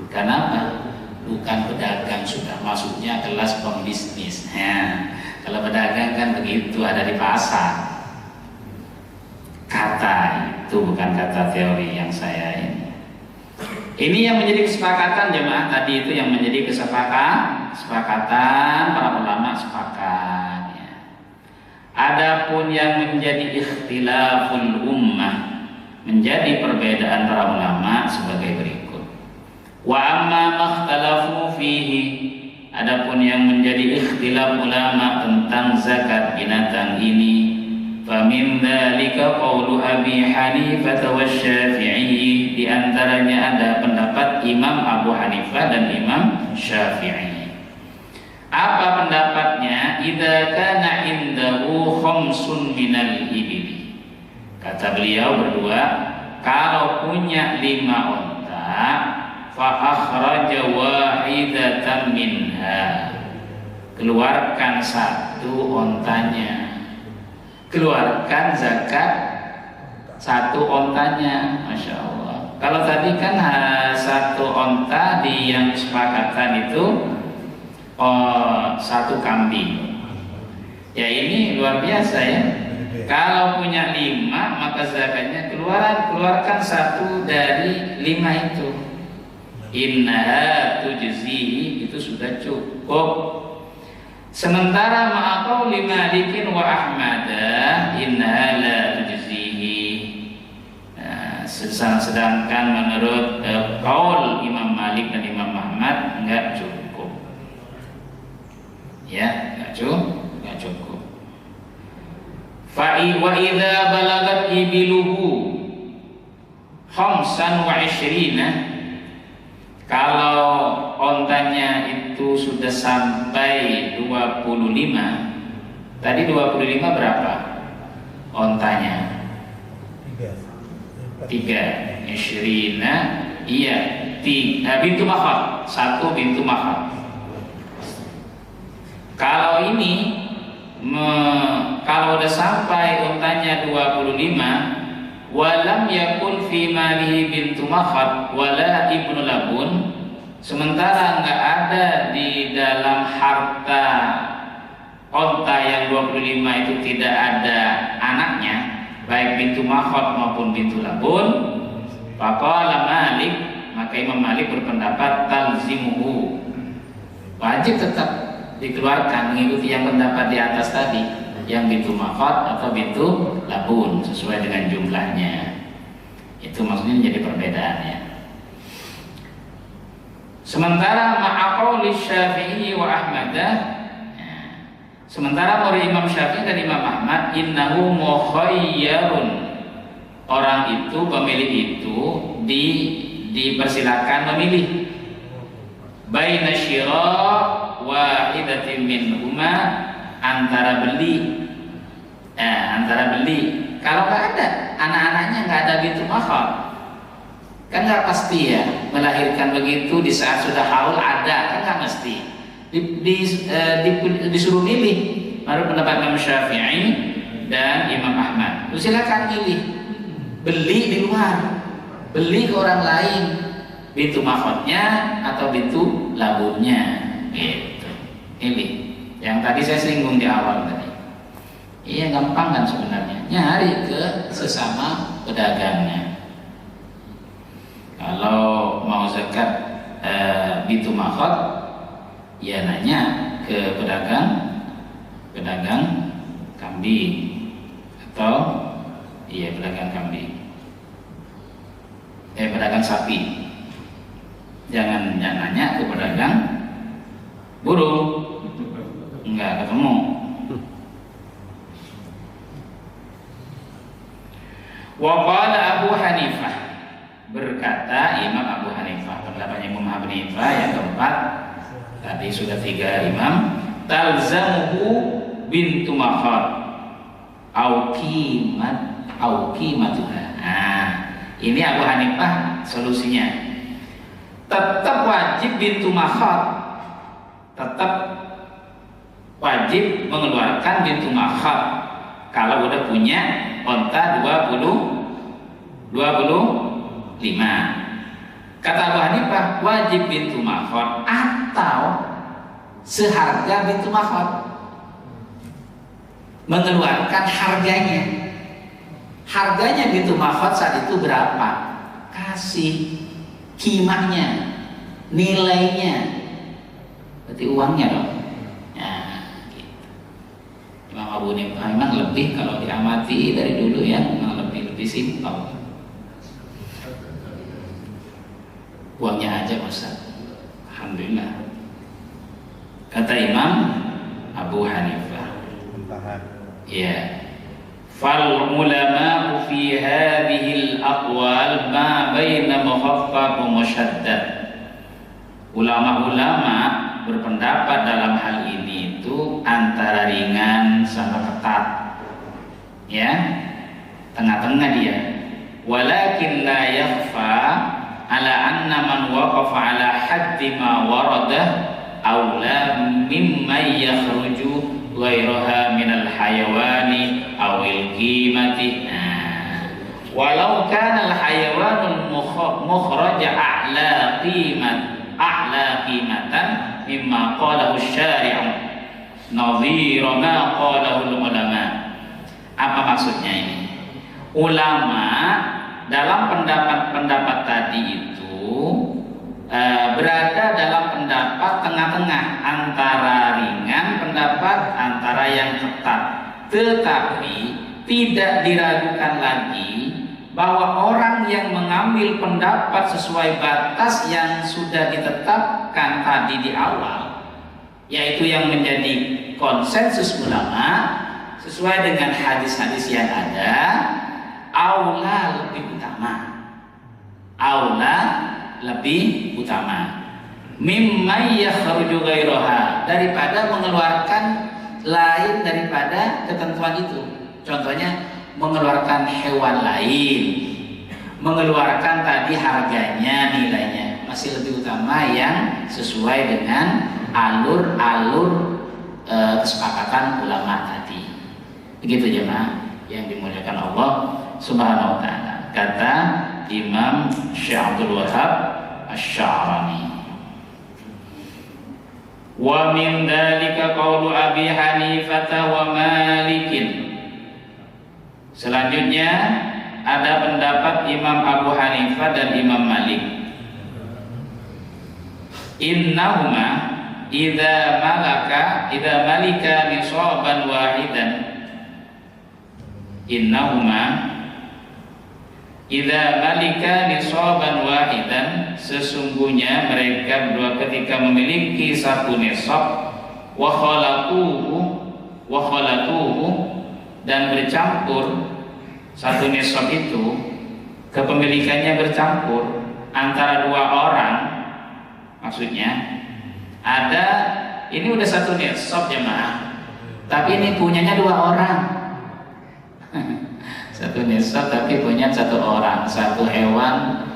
Kenapa? Bukan pedagang sudah, maksudnya kelas pembisnis. Kalau pedagang kan begitu, ada di pasar. Kata itu bukan kata teori yang saya ini. Ini yang menjadi kesepakatan jemaah tadi, itu yang menjadi kesepakatan para ulama sepakat. Adapun yang menjadi ikhtilaful ummah, menjadi perbedaan para ulama sebagai berikut. Wa amma makhtalafu fihi, adapun yang menjadi ikhtilaf ulama tentang zakat binatang ini, fa min dzalika qaulu Abi Hanifah wa Syafi'i, di antaranya ada pendapat Imam Abu Hanifah dan Imam Syafi'i. Apa pendapatnya? Idza kana indahu khamsun minal ibili, kata beliau berdua, kalau punya 5 unta, fa akhraja wahidatan minha, keluarkan 1 ontanya, keluarkan zakat 1 ontanya. Masya Allah. Kalau tadi kan 1 onta di yang kesepakatan itu 1 kambing. Ya ini luar biasa ya. Kalau punya 5 maka zakatnya keluarkan 1 dari 5 itu. Innaha tujzihi, itu sudah cukup. Sementara ma'aqauli Malikin wa Ahmada, innaha la tujzihi. Sedangkan menurut qaul Imam Malik dan Imam Ahmad enggak cukup. Ya, enggak cukup. wa idza balagat ibiluhu 25, kalau ontanya itu sudah sampai 25, tadi 25 berapa ontanya? 3 Ishrina, iya, bintu makhad, 1 bintu makhad. Kalau ini kalau udah sampai untanya 25, walam yakun fi malihi bintu makhad wala ibnu labun, sementara nggak ada di dalam harta onta yang 25 itu tidak ada anaknya, baik bintu makhad maupun bintu labun, faqala Malik, maka Imam Malik berpendapat talzimuhu, wajib tetap dikeluarkan mengikuti yang pendapat di atas tadi, yang bintu makhad atau bintu labun sesuai dengan jumlahnya. Itu maksudnya jadi perbedaannya. Sementara ma'aqauli Syafi'i wa Ahmad, sementara menurut Imam Syafi'i dan Imam Ahmad, innahu mukhayyarun, orang itu, pemilik itu dipersilakan memilih baina syira' wahidatin minhuma, antara beli kalau nggak ada anak-anaknya, nggak ada bintu makhad, kan nggak pasti ya melahirkan begitu di saat sudah haul ada, kan nggak mesti disuruh milih. Baru pendapat Imam Syafi'i dan Imam Ahmad, silakan milih, beli di luar, beli ke orang lain bintu makhadnya atau bintu labunnya gitu. Ini yang tadi saya singgung di awal tadi. Iya, gampang kan sebenarnya, nyari ke sesama pedagangnya. Kalau mau zakat bintu makhad, ya nanya ke pedagang kambing atau pedagang kambing, pedagang sapi. Jangan nanya ke pedagang burung, enggak ketemu. Wa qala Abu Hanifah, berkata Imam Abu Hanifah, pendapatnya Imam Abu Hanifah yang keempat, tadi sudah 3 imam, talzamuhu bintu makhad au qimatuha. Nah, ini Abu Hanifah solusinya. Tetap wajib bintu makhad, tetap wajib mengeluarkan bintu makhad kalau udah punya onta 25. Kata Abu Hanifah, wajib bintu makhad atau seharga bintu makhad, mengeluarkan harganya bintu makhad saat itu berapa, kasih kimahnya, nilainya, berarti uangnya dong. Imam Abu Hanifah memang lebih, kalau diamati dari dulu ya, memang lebih simpel. Uangnya aja Ustaz, alhamdulillah. Kata Imam Abu Hanifah, ya, fal ulama fi hadhihi al-aqwal ma baina mukhaffaf wa mushaddad. Ulama-ulama berpendapat dalam hal ini itu antara ringan sama ketat, ya, tengah-tengah dia. Walakin la yakhfa ala anna man waqafa ala haddi ma warada aula mimma yakhruju ghairaha minal hayawani awil qimati. Walau kana al hayawanul mukhraja a'la qimatan mimma qalahu syari'u nadhira ma qalahu ulama. Apa maksudnya ini? Ulama dalam pendapat tadi itu berada dalam pendapat tengah-tengah, antara ringan pendapat, antara yang ketat. Tetapi tidak diragukan lagi bahwa orang yang mengambil pendapat sesuai batas yang sudah ditetapkan tadi di awal, yaitu yang menjadi konsensus ulama, sesuai dengan hadis-hadis yang ada, aula lebih utama. Aula lebih utama. Mimma yakhruju ghairaha, daripada mengeluarkan lain daripada ketentuan itu. Contohnya mengeluarkan hewan lain, mengeluarkan tadi harganya, nilainya, masih lebih utama yang sesuai dengan alur-alur kesepakatan ulama tadi. Begitu jemaah yang dimuliakan Allah Subhanahu wa taala. Kata Imam Syekh Abdul Wahab Asy-Sya'rani. Wa min dzalika qaulu Abi Hanifah wa Malikin. Selanjutnya ada pendapat Imam Abu Hanifah dan Imam Malik. Innahuma idza malika nisaban wahidan. Innahuma idza malika nisaban wahidan, sesungguhnya mereka berdua ketika memiliki satu nisab, wa khalatuhu dan bercampur satu nisab itu, kepemilikannya bercampur antara dua orang. Maksudnya ada, ini udah satu nisab jemaah, tapi ini punyanya dua orang. Satu nisab tapi punya satu orang, satu hewan,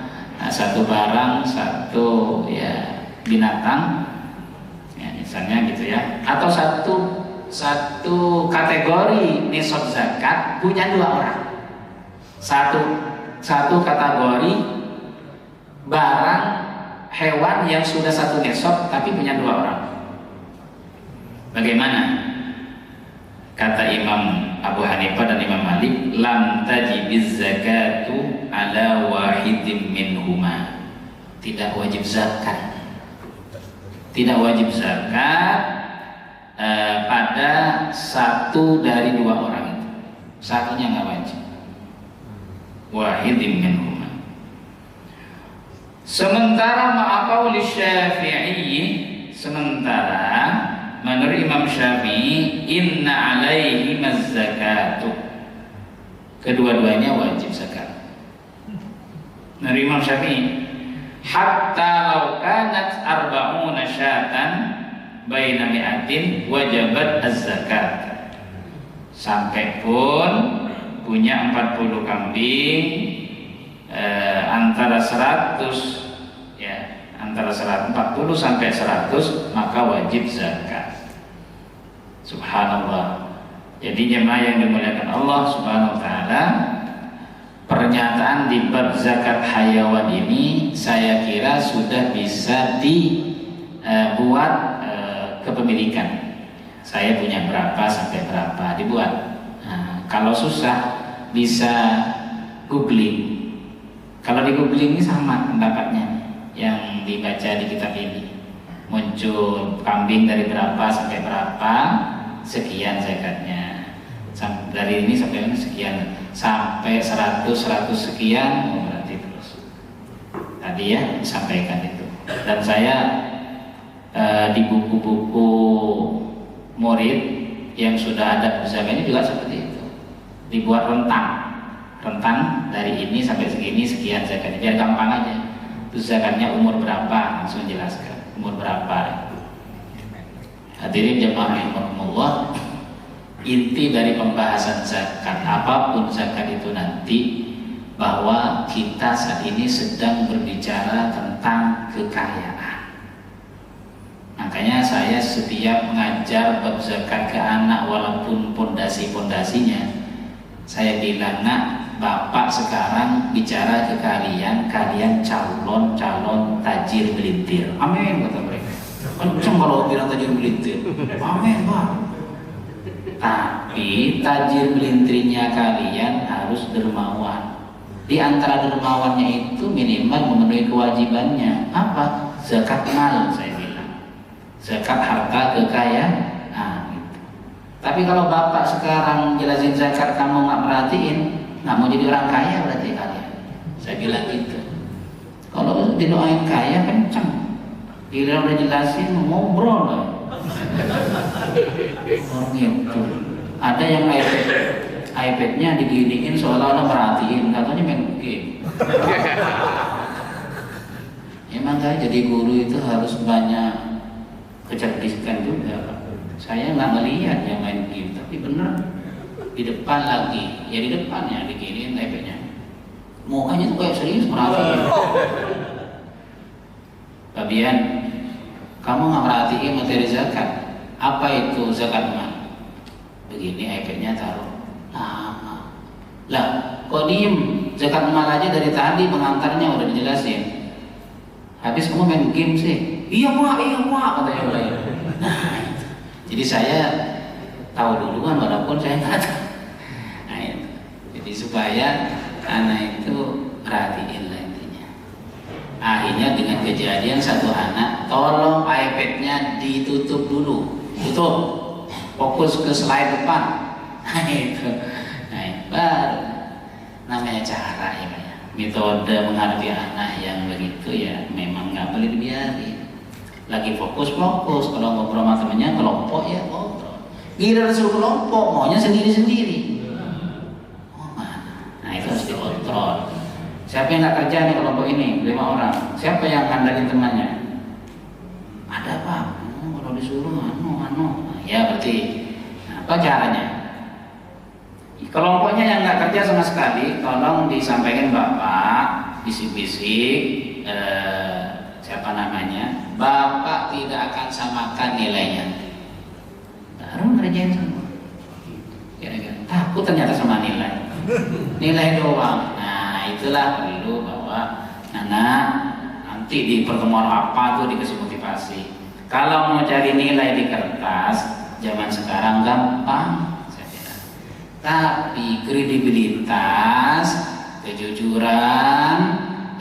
satu barang, satu ya binatang, ya, misalnya gitu ya. Atau satu kategori nisab zakat punya dua orang. Satu kategori barang hewan yang sudah satu nisab tapi punya dua orang. Bagaimana? Kata Imam Abu Hanifah dan Imam Malik, lam tajibiz zakatu ala wahidin minhuma. Tidak wajib zakat. Tidak wajib zakat pada satu dari dua orang itu. Satunya nggak wajib. Wahidin minhuma. Sementara ma'aqauli Syafi'i, sementara menurut Imam Syafi'i, inna alaihi mazzakatu, kedua-duanya wajib zakat. Menurut Imam Syafi'i, hatta law kanat arba'una syatan baina mi'atin wajabat az-zakat. Sampai pun punya 40 kambing, antara 100 ya, antara 140 sampai 100, maka wajib zakat. Subhanallah. Jadi jemaah yang dimuliakan Allah Subhanahu wa taala, pernyataan di bab zakat hayawan ini saya kira sudah bisa dibuat kepemilikan. Saya punya berapa sampai berapa, dibuat. Nah, kalau susah bisa googling. Kalau di googling ini sama pendapatnya yang dibaca di kitab ini. Muncul kambing dari berapa sampai berapa, sekian zakatnya. Dari ini sampai ini sekian, sampai 100 sekian, berarti terus. Tadi ya disampaikan itu. Dan saya di buku-buku murid yang sudah ada zakatnya juga seperti itu. Dibuat rentang dari ini sampai segini sekian zakatnya, biar gampang aja. Terus zakatnya umur berapa, langsung jelaskan umur berapa. Hadirin jemaah rahimakumullah, inti dari pembahasan zakat, apapun zakat itu nanti, bahwa kita saat ini sedang berbicara tentang kekayaan. Makanya saya setiap mengajar bab zakat ke anak, walaupun pondasi-pondasinya, saya bilang, nak, bapak sekarang bicara ke kalian, kalian calon tajir melintir. Amin, kata mereka. Kenceng kalau bilang tajir melintir. Amin, Pak. Tapi tajir melintirnya kalian harus dermawan. Di antara dermawannya itu minimal memenuhi kewajibannya. Apa? Zakat mal, saya bilang. Zakat harta kekayaan. Nah, gitu. Tapi kalau bapak sekarang jelasin zakat kamu nggak merhatiin, nggak mau jadi orang kaya berarti kalian. Saya bilang gitu. Kalau didoain kaya kenceng. Gila udah jelasin ngobrol lah. Orang itu Ada yang iPad-nya diginiin seolah-olah merhatiin, katanya main game. Emang kan jadi guru itu harus banyak kecerdikan juga, Pak. Saya nggak melihat yang main game, tapi bener di depan lagi, ya di depannya diginiin iPad-nya. Mukanya tuh kayak serius merhatiin. Fabian, kamu nggak merhatiin materi zakat? Apa itu zakat mal? Begini iPad-nya taruh lama. Lah, kok diem? Zakat mal aja dari tadi pengantarnya udah dijelasin. Habis kamu main game sih? Iya pak, katanya mulai. Nah, itu. Jadi saya tahu duluan walaupun saya nggak tahu. Nah, itu. Jadi supaya anak itu perhatiin lah intinya. Akhirnya dengan kejadian satu anak, tolong iPad-nya ditutup dulu, tutup, fokus ke slide depan. Nah itu, baru namanya cara ya Pak ya. Metode menghadapi anak yang begitu ya memang nggak boleh dibiarin. Lagi fokus, kalau ngobrol sama temennya kelompok ya ngobrol. Gila suruh kelompok, maunya sendiri-sendiri. Itu harus dikontrol. Siapa yang nggak kerja nih kelompok ini 5 orang? Siapa yang ngandelin temannya? Ada Pak. Kalau disuruh anu. Ya berarti apa caranya? Kelompoknya yang nggak kerja sama sekali, tolong disampaikan Bapak, bisik-bisik. Siapa namanya? Bapak tidak akan samakan nilainya. Baru ngerjain semua. Kira-kira takut ternyata sama nilai. Nilai doang. Nah itulah perlu bahwa anak nanti di pertemuan apa tuh dikasih motivasi. Kalau mau cari nilai di kertas zaman sekarang gampang saya kira. Tapi kredibilitas, kejujuran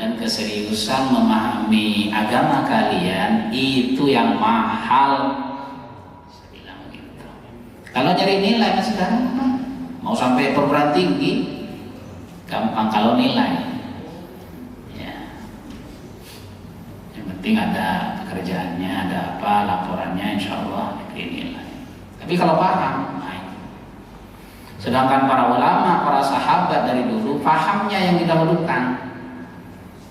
dan keseriusan memahami agama kalian itu yang mahal. Saya bilang begitu. Kalau cari nilai sekarang mau sampai perguruan tinggi gampang kalau nilai ya. Yang penting ada pekerjaannya, ada apa laporannya, insya Allah diberi nilai. Tapi kalau paham, baik. Sedangkan para ulama, para sahabat dari dulu pahamnya yang didahulukan,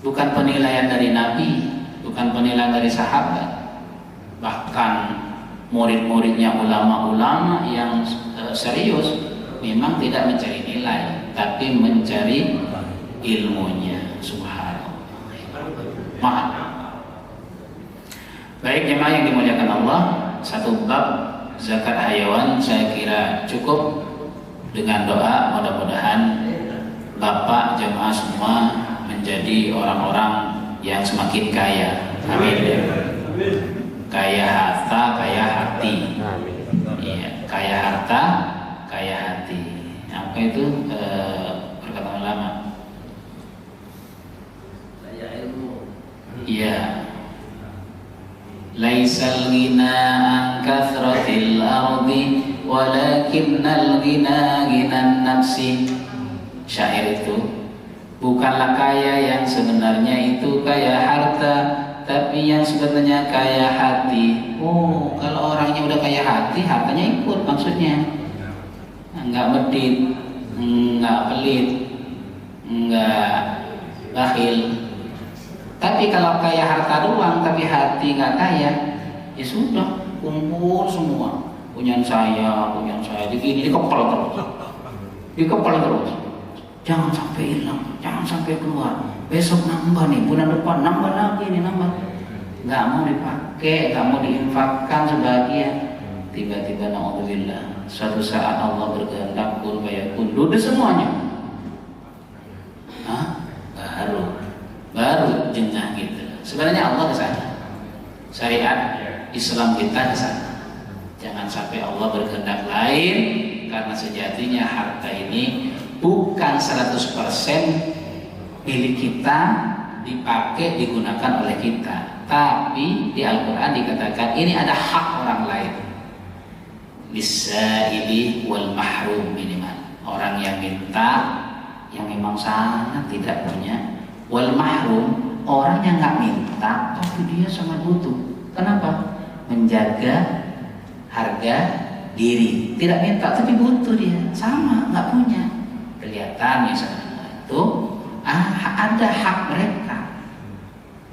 bukan penilaian dari Nabi, bukan penilaian dari sahabat. Bahkan murid-muridnya ulama-ulama yang serius memang tidak mencari nilai, tapi mencari ilmunya. Subhanallah. Mahal. Baik jemaah yang dimuliakan Allah, satu bab zakat hayawan saya kira cukup. Dengan doa mudah-mudahan Bapak jemaah semua menjadi orang-orang yang semakin kaya. Amin. Kaya harta, kaya hati. Iya, kaya harta, kaya hati. Apa itu perkataan ulama? Kaya ilmu. Iya. Laisal ghina an kathratil ardi walakinnal ghina ghinan nafsi. Syair itu, bukanlah kaya yang sebenarnya itu kaya harta, tapi yang sebenarnya kaya hati. Oh, kalau orangnya udah kaya hati, hartanya ikut maksudnya. Enggak medit, enggak pelit, enggak bakhil. Tapi kalau kaya harta doang, tapi hati enggak kaya, ya sudah, kumpul semua. Punya saya, dikepal terus. Jangan sampai hilang, jangan sampai keluar. Besok nambah nih, bulan depan nambah lagi nih, nambah. Nggak mau dipakai, nggak mau diinfakkan sebagian. Tiba-tiba naudzubillah, suatu saat Allah berkehendak kun fayakun, ludes semuanya. Baru jengah gitu. Sebenarnya Allah ke sana. Syariat Islam kita ke sana. Jangan sampai Allah berkehendak lain, karena sejatinya harta ini bukan 100% milik kita, dipakai, digunakan oleh kita. Tapi di Al-Quran dikatakan ini ada hak orang lain. Lis-sa'ili wal mahrum, minimal orang yang minta, yang memang sangat tidak punya. Wal mahrum, orang yang nggak minta tapi dia sangat butuh. Kenapa? Menjaga harga diri, tidak minta tapi butuh dia, sama nggak punya, kelihatan misalnya itu ada hak mereka.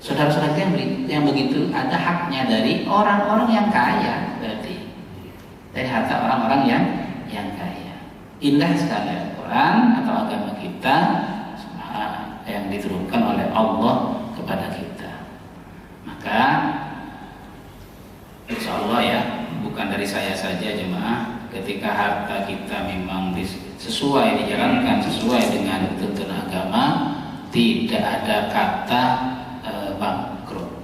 Saudara-saudara yang begitu ada haknya dari orang-orang yang kaya, berarti dari harta orang-orang yang kaya. Indah sekali Al-Quran atau agama kita yang diturunkan oleh Allah kepada kita. Maka insya Allah ya, bukan dari saya saja jemaah, ketika harta kita memang sesuai dijalankan sesuai dengan tuntunan agama, tidak ada kata bangkrut,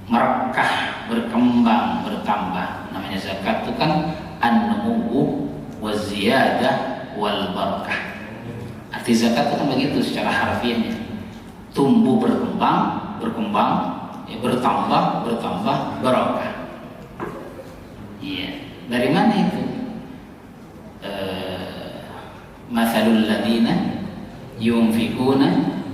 merekah, berkembang, bertambah. Namanya zakat itu kan an-numu'u wa ziyadah wal barakah. Arti zakat itu kan begitu secara harfiahnya, tumbuh berkembang, ya, bertambah barakah. Iya, dari mana itu? Mathalul ladina yunfikuna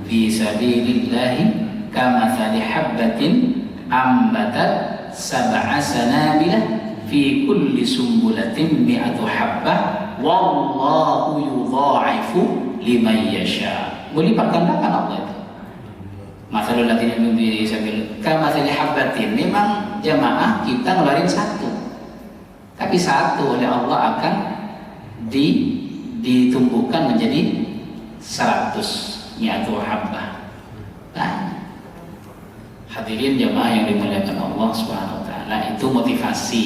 fi sabilillahi kamathali habbatin ambatat sab'a sanabila fi kulli sumbulatin mi'atu habbah wallahu yudha'ifu liman yasha. Melipat gandakan Allah itu. Mathalul ladina yunfikuna fi sabilillahi kamathali habbatin, memang jamaah kita ngeluarin satu, tapi satu oleh Allah akan ditumbuhkan menjadi 100 mi'atu habbah. Nah, hadirin jamaah yang dimuliakan Allah Subhanahu wa taala, itu motivasi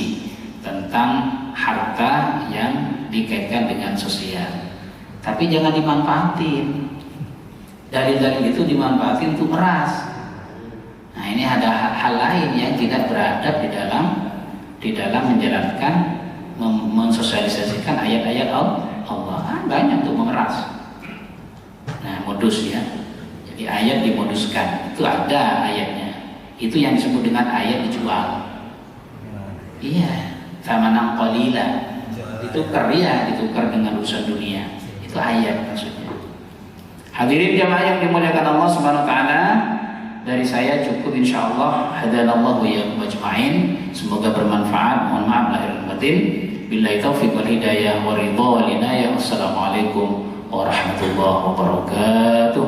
tentang harta yang dikaitkan dengan sosial. Tapi jangan dimanfaatin. Dalil-dalil itu dimanfaatin untuk meras. Nah, ini ada hal lain yang tidak beradab di dalam menjalankan, mensosialisasikan ayat-ayat Allah. Banyak untuk memeras. Nah, modus ya. Jadi ayat dimoduskan, itu ada ayatnya. Itu yang disebut dengan ayat dijual. Iya, thamanan qalila. Itu karya ditukar dengan urusan dunia. Itu ayat maksudnya. Hadirin jamaah yang dimuliakan Allah Subhanahu wa taala, dari saya cukup insyaallah. Hadanallahu wa iyyakum ajmain. Semoga bermanfaat. Mohon maaf lahir dan batin. Billahi taufiq wal hidayah wa ridha wal inayah. Wassalamualaikum warahmatullahi wabarakatuh.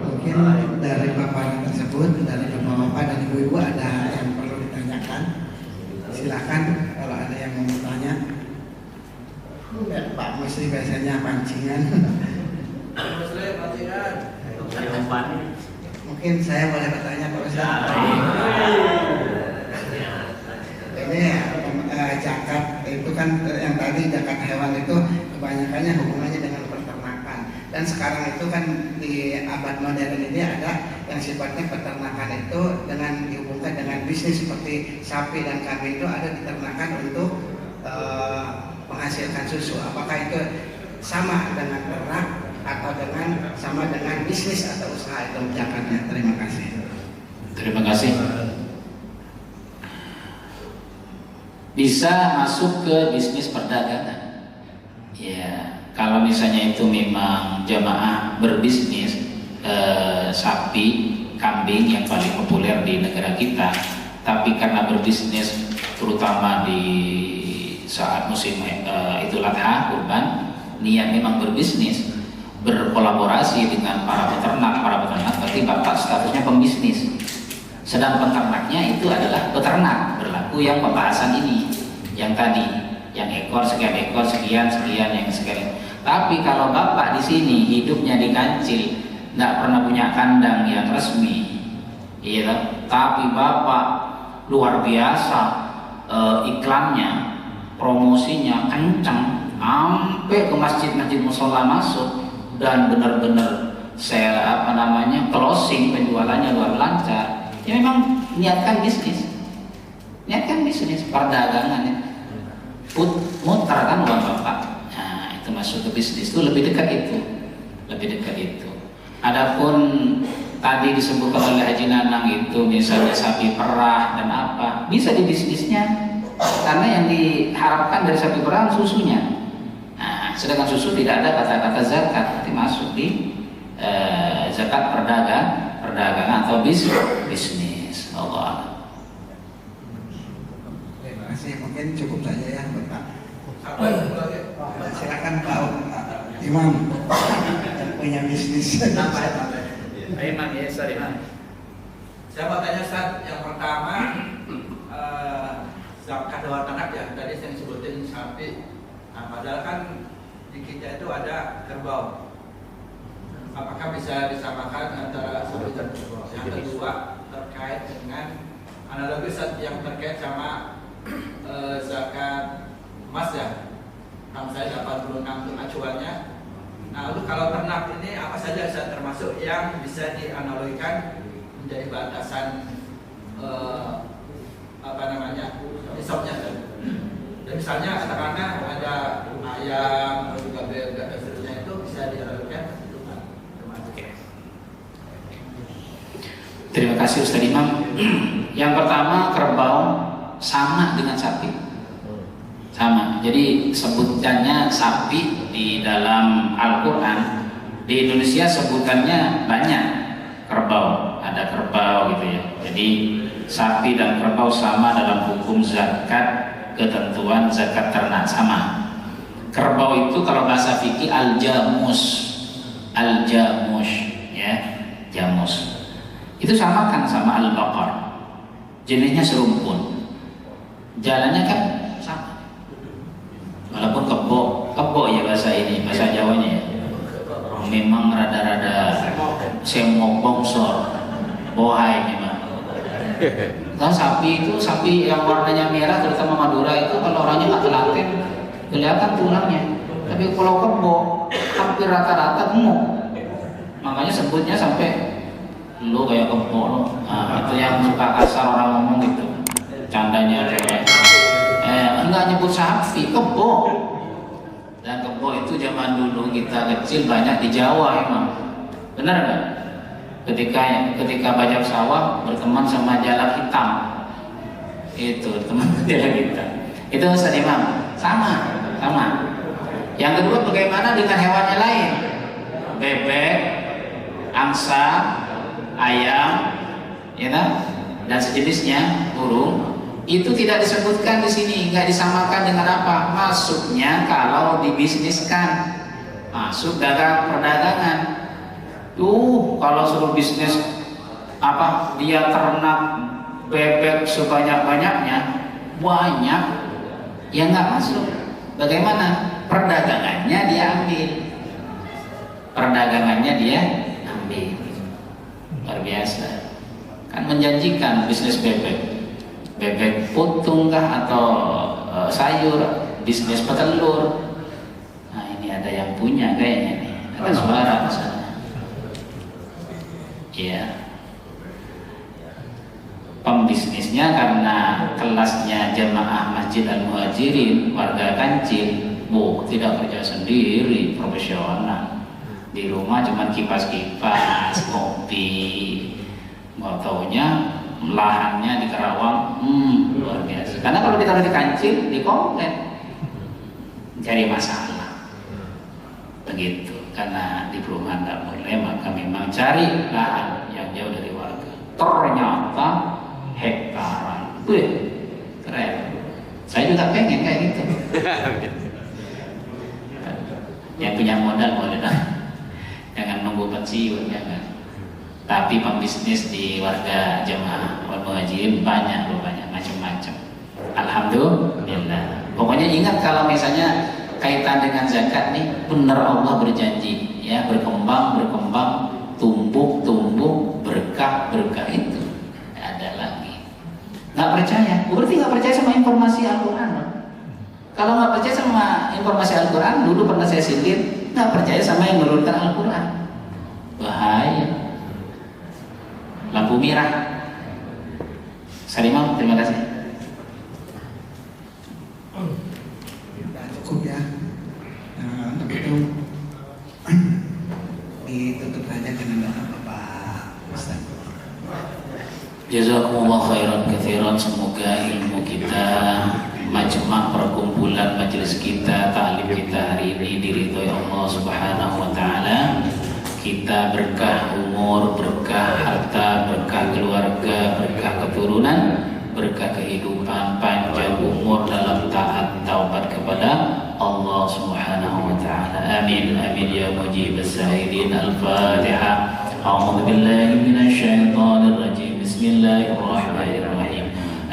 Mungkin dari paparan tersebut, dari bapak-bapak dan ibu-ibu ada yang perlu ditanyakan. Silakan kalau ada yang mau bertanya. Pak Musli biasanya pancingan. Mungkin saya boleh bertanya Pak Ustaz. Ini zakat itu kan yang tadi zakat hewan itu kebanyakannya hubungannya dengan peternakan, dan sekarang itu kan di abad modern ini ada yang sifatnya peternakan itu dengan dihubungkan dengan bisnis, seperti sapi dan kambing itu ada diternakan untuk menghasilkan susu. Apakah itu sama dengan ternak atau sama dengan bisnis atau usaha itu zakatnya? Terima kasih. Terima kasih. Bisa masuk ke bisnis perdagangan. Ya, kalau misalnya itu memang jamaah berbisnis sapi, kambing yang paling populer di negara kita, tapi karena berbisnis terutama di saat musim Idul Adha, Kurban, niat memang berbisnis, berkolaborasi dengan para peternak berarti bapak statusnya pembisnis. Sedang peternaknya itu adalah peternak, berlaku yang pembahasan ini, yang tadi, yang ekor sekian, yang sekian. Tapi kalau bapak di sini hidupnya di kancil, tidak pernah punya kandang yang resmi, iya, tapi bapak luar biasa, iklannya, promosinya kencang, sampai ke masjid-masjid musola masuk, dan benar-benar closing penjualannya luar lancar. Ya memang niatkan bisnis, perdagangan ya. Mutar kan uang bapak. Nah, itu masuk ke bisnis, itu lebih dekat itu. Adapun tadi disebutkan oleh Haji Nanang itu misalnya sapi perah dan apa, bisa di bisnisnya, karena yang diharapkan dari sapi perah susunya. Nah, sedangkan susu tidak ada kata-kata zakat, nanti masuk di zakat perdagangan atau bisnis. Allah. Terima kasih, mungkin cukup saja ya Bapak. Silakan Pak Imam yang punya bisnis. Imam ya, sorry Imam. Saya mau tanya Ustaz, yang pertama zakat hewan ternak ya, tadi saya sebutin sapi. Nah, padahal kan di kita itu ada kerbau. Apakah bisa disamakan antara sapi dan kerbau? Yang kedua terkait dengan analogi yang terkait sama zakat emas ya. Nama saya 86 itu acuannya. Nah, lalu kalau ternak ini apa saja termasuk yang bisa dianalogikan menjadi batasan nisabnya. Dan misalnya katakanlah ada ayam atau juga bebek dan seterusnya itu bisa dianalogikan. Terima kasih Ustaz Imam. Yang pertama, kerbau sama dengan sapi. Sama. Jadi sebutannya sapi di dalam Al-Qur'an. Di Indonesia sebutannya banyak. Kerbau, ada kerbau gitu ya. Jadi sapi dan kerbau sama dalam hukum zakat, ketentuan zakat ternak sama. Kerbau itu kalau bahasa fikih al-jamus. Al-jamus ya, jamus. Itu samakan sama al-baqar. Jenisnya serumpun. Jalannya kan sama. Walaupun kebo ya bahasa ini, bahasa Jawanya ya. Memang rada-rada semok bongsor, bohai memang. Kalau sapi itu, sapi yang warnanya merah terutama Madura itu kalau orangnya nggak telaten kelihatan tulangnya. Tapi kalau kebo hampir rata-rata gemuk. Makanya sebutnya sampai lu kayak kebo lo. Nah, itu yang suka kasar orang ngomong gitu. Candanya kayak enggak nyebut sapi, kebo. Dan kebo itu zaman dulu kita kecil banyak di Jawa emang. Benar nggak? Ketika bajak sawah berteman sama jalak hitam. Itu teman jalak hitam. Itu Ustaz Imam. Sama. Yang kedua bagaimana dengan hewannya lain? Bebek, angsa, ayam, ya kan? Dan sejenisnya, burung. Itu tidak disebutkan di sini, nggak disamakan dengan apa? Masuknya kalau dibisniskan, masuk perdagangan. Kalau suruh bisnis apa? Dia ternak bebek sebanyak-banyaknya, banyak, ya nggak masuk. Bagaimana? Perdagangannya dia ambil. Luar biasa. Kan menjanjikan bisnis bebek. Bebek putung kah atau sayur, bisnis petelur. Nah ini ada yang punya kayaknya nih, ada suara di sana. Iya. Pembisnisnya karena kelasnya jamaah Masjid Al-Muhajirin, warga Kancil, tidak kerja sendiri, profesional. Di rumah cuma kipas-kipas, kopi, nggak taunya lahannya di Karawang, luar biasa. Karena kalau ditaruh di Kancil, di komplek, cari masalah. Begitu. Karena di perumahan tidak boleh, maka memang cari lahan yang jauh dari warga. Ternyata hektaran, keren. Saya juga pengen kayak gitu. Yang punya modal boleh dah. Jangan nunggu pensiun, jangan. Tapi pembisnis di warga jamaah wal muhajirin banyak macam-macam. Alhamdulillah. Pokoknya ingat kalau misalnya kaitan dengan zakat nih, benar Allah berjanji ya, berkembang, tumbuh, berkah itu. Ada lagi. Nggak percaya? Berarti nggak percaya sama informasi Al-Quran. Kalau nggak percaya sama informasi Al-Quran, dulu pernah saya sindir, nggak percaya sama yang menurunkan Al-Quran. Bahaya. Lampu merah. Salimah, terima kasih. Cukup ya. Untuk itu ditutup saja dengan doa Bapak Ustaz. Jazakumullah khairan katsiran. Semoga ilmu kita, majma' perkumpulan majelis kita, ta'lim kita hari ini diridhoi Allah Subhanahu wa taala. Kita berkah umur, berkah harta, berkah keluarga, berkah keturunan, berkah kehidupan, panjang umur. آمين آمين يا مجيب السائلين. الفاتحة. أعوذ بالله من الشيطان الرجيم. بسم الله الرحمن الرحيم.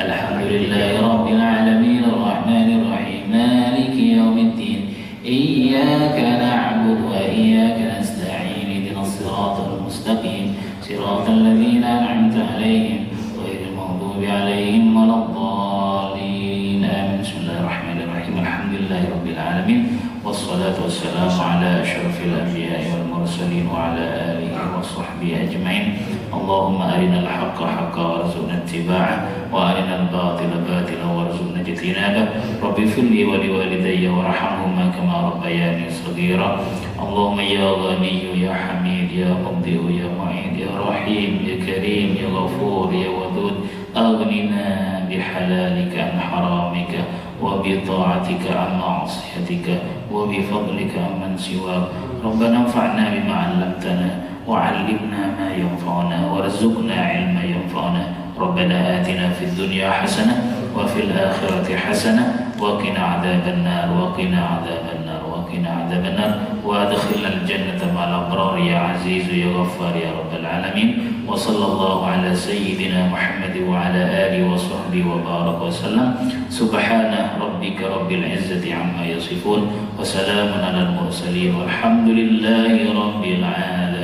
الحمد لله رب العالمين الرحمن الرحيم مالك يوم الدين إياك نعبد وإياك نستعين اهدنا الصراط المستقيم صراط الذين أنعمت عليهم غير المغضوب عليهم ولا الضالين آمين. بسم الله الرحمن الرحيم. الحمد لله رب العالمين والصلاة والسلام على أشرف الأنبياء والمرسلين وعلى آله وصحبه أجمعين. اللهم أرنا الحق حقا وارزقنا اتباعه وأرنا الباطل باطلا وارزقنا اجتنابه. رب اغفر لي ولوالدي وارحمهما كما ربياني صغيرا. اللهم يا غني يا حميد يا مبدئ يا معيد يا رحيم يا كريم يا غفور يا ودود أغننا بحلالك عن حرامك وبطاعتك عن معصيتك وبفضلك عمن سواك. ربنا انفعنا بما علمتنا وعلمنا ما ينفعنا وارزقنا علما ينفعنا. ربنا آتنا في الدنيا حسنة وفي الآخرة حسنة وقنا عذاب النار وقنا عذاب النار وقنا عذاب النار وادخلنا الجنة مع الأبرار يا عزيز يا غفار يا رب العالمين. وصلى الله على سيدنا محمد وعلى آله وصحبه وبارك وسلم. سبحان ربك رب العزة عما يصفون وسلام على المرسلين والحمد لله رب العالمين.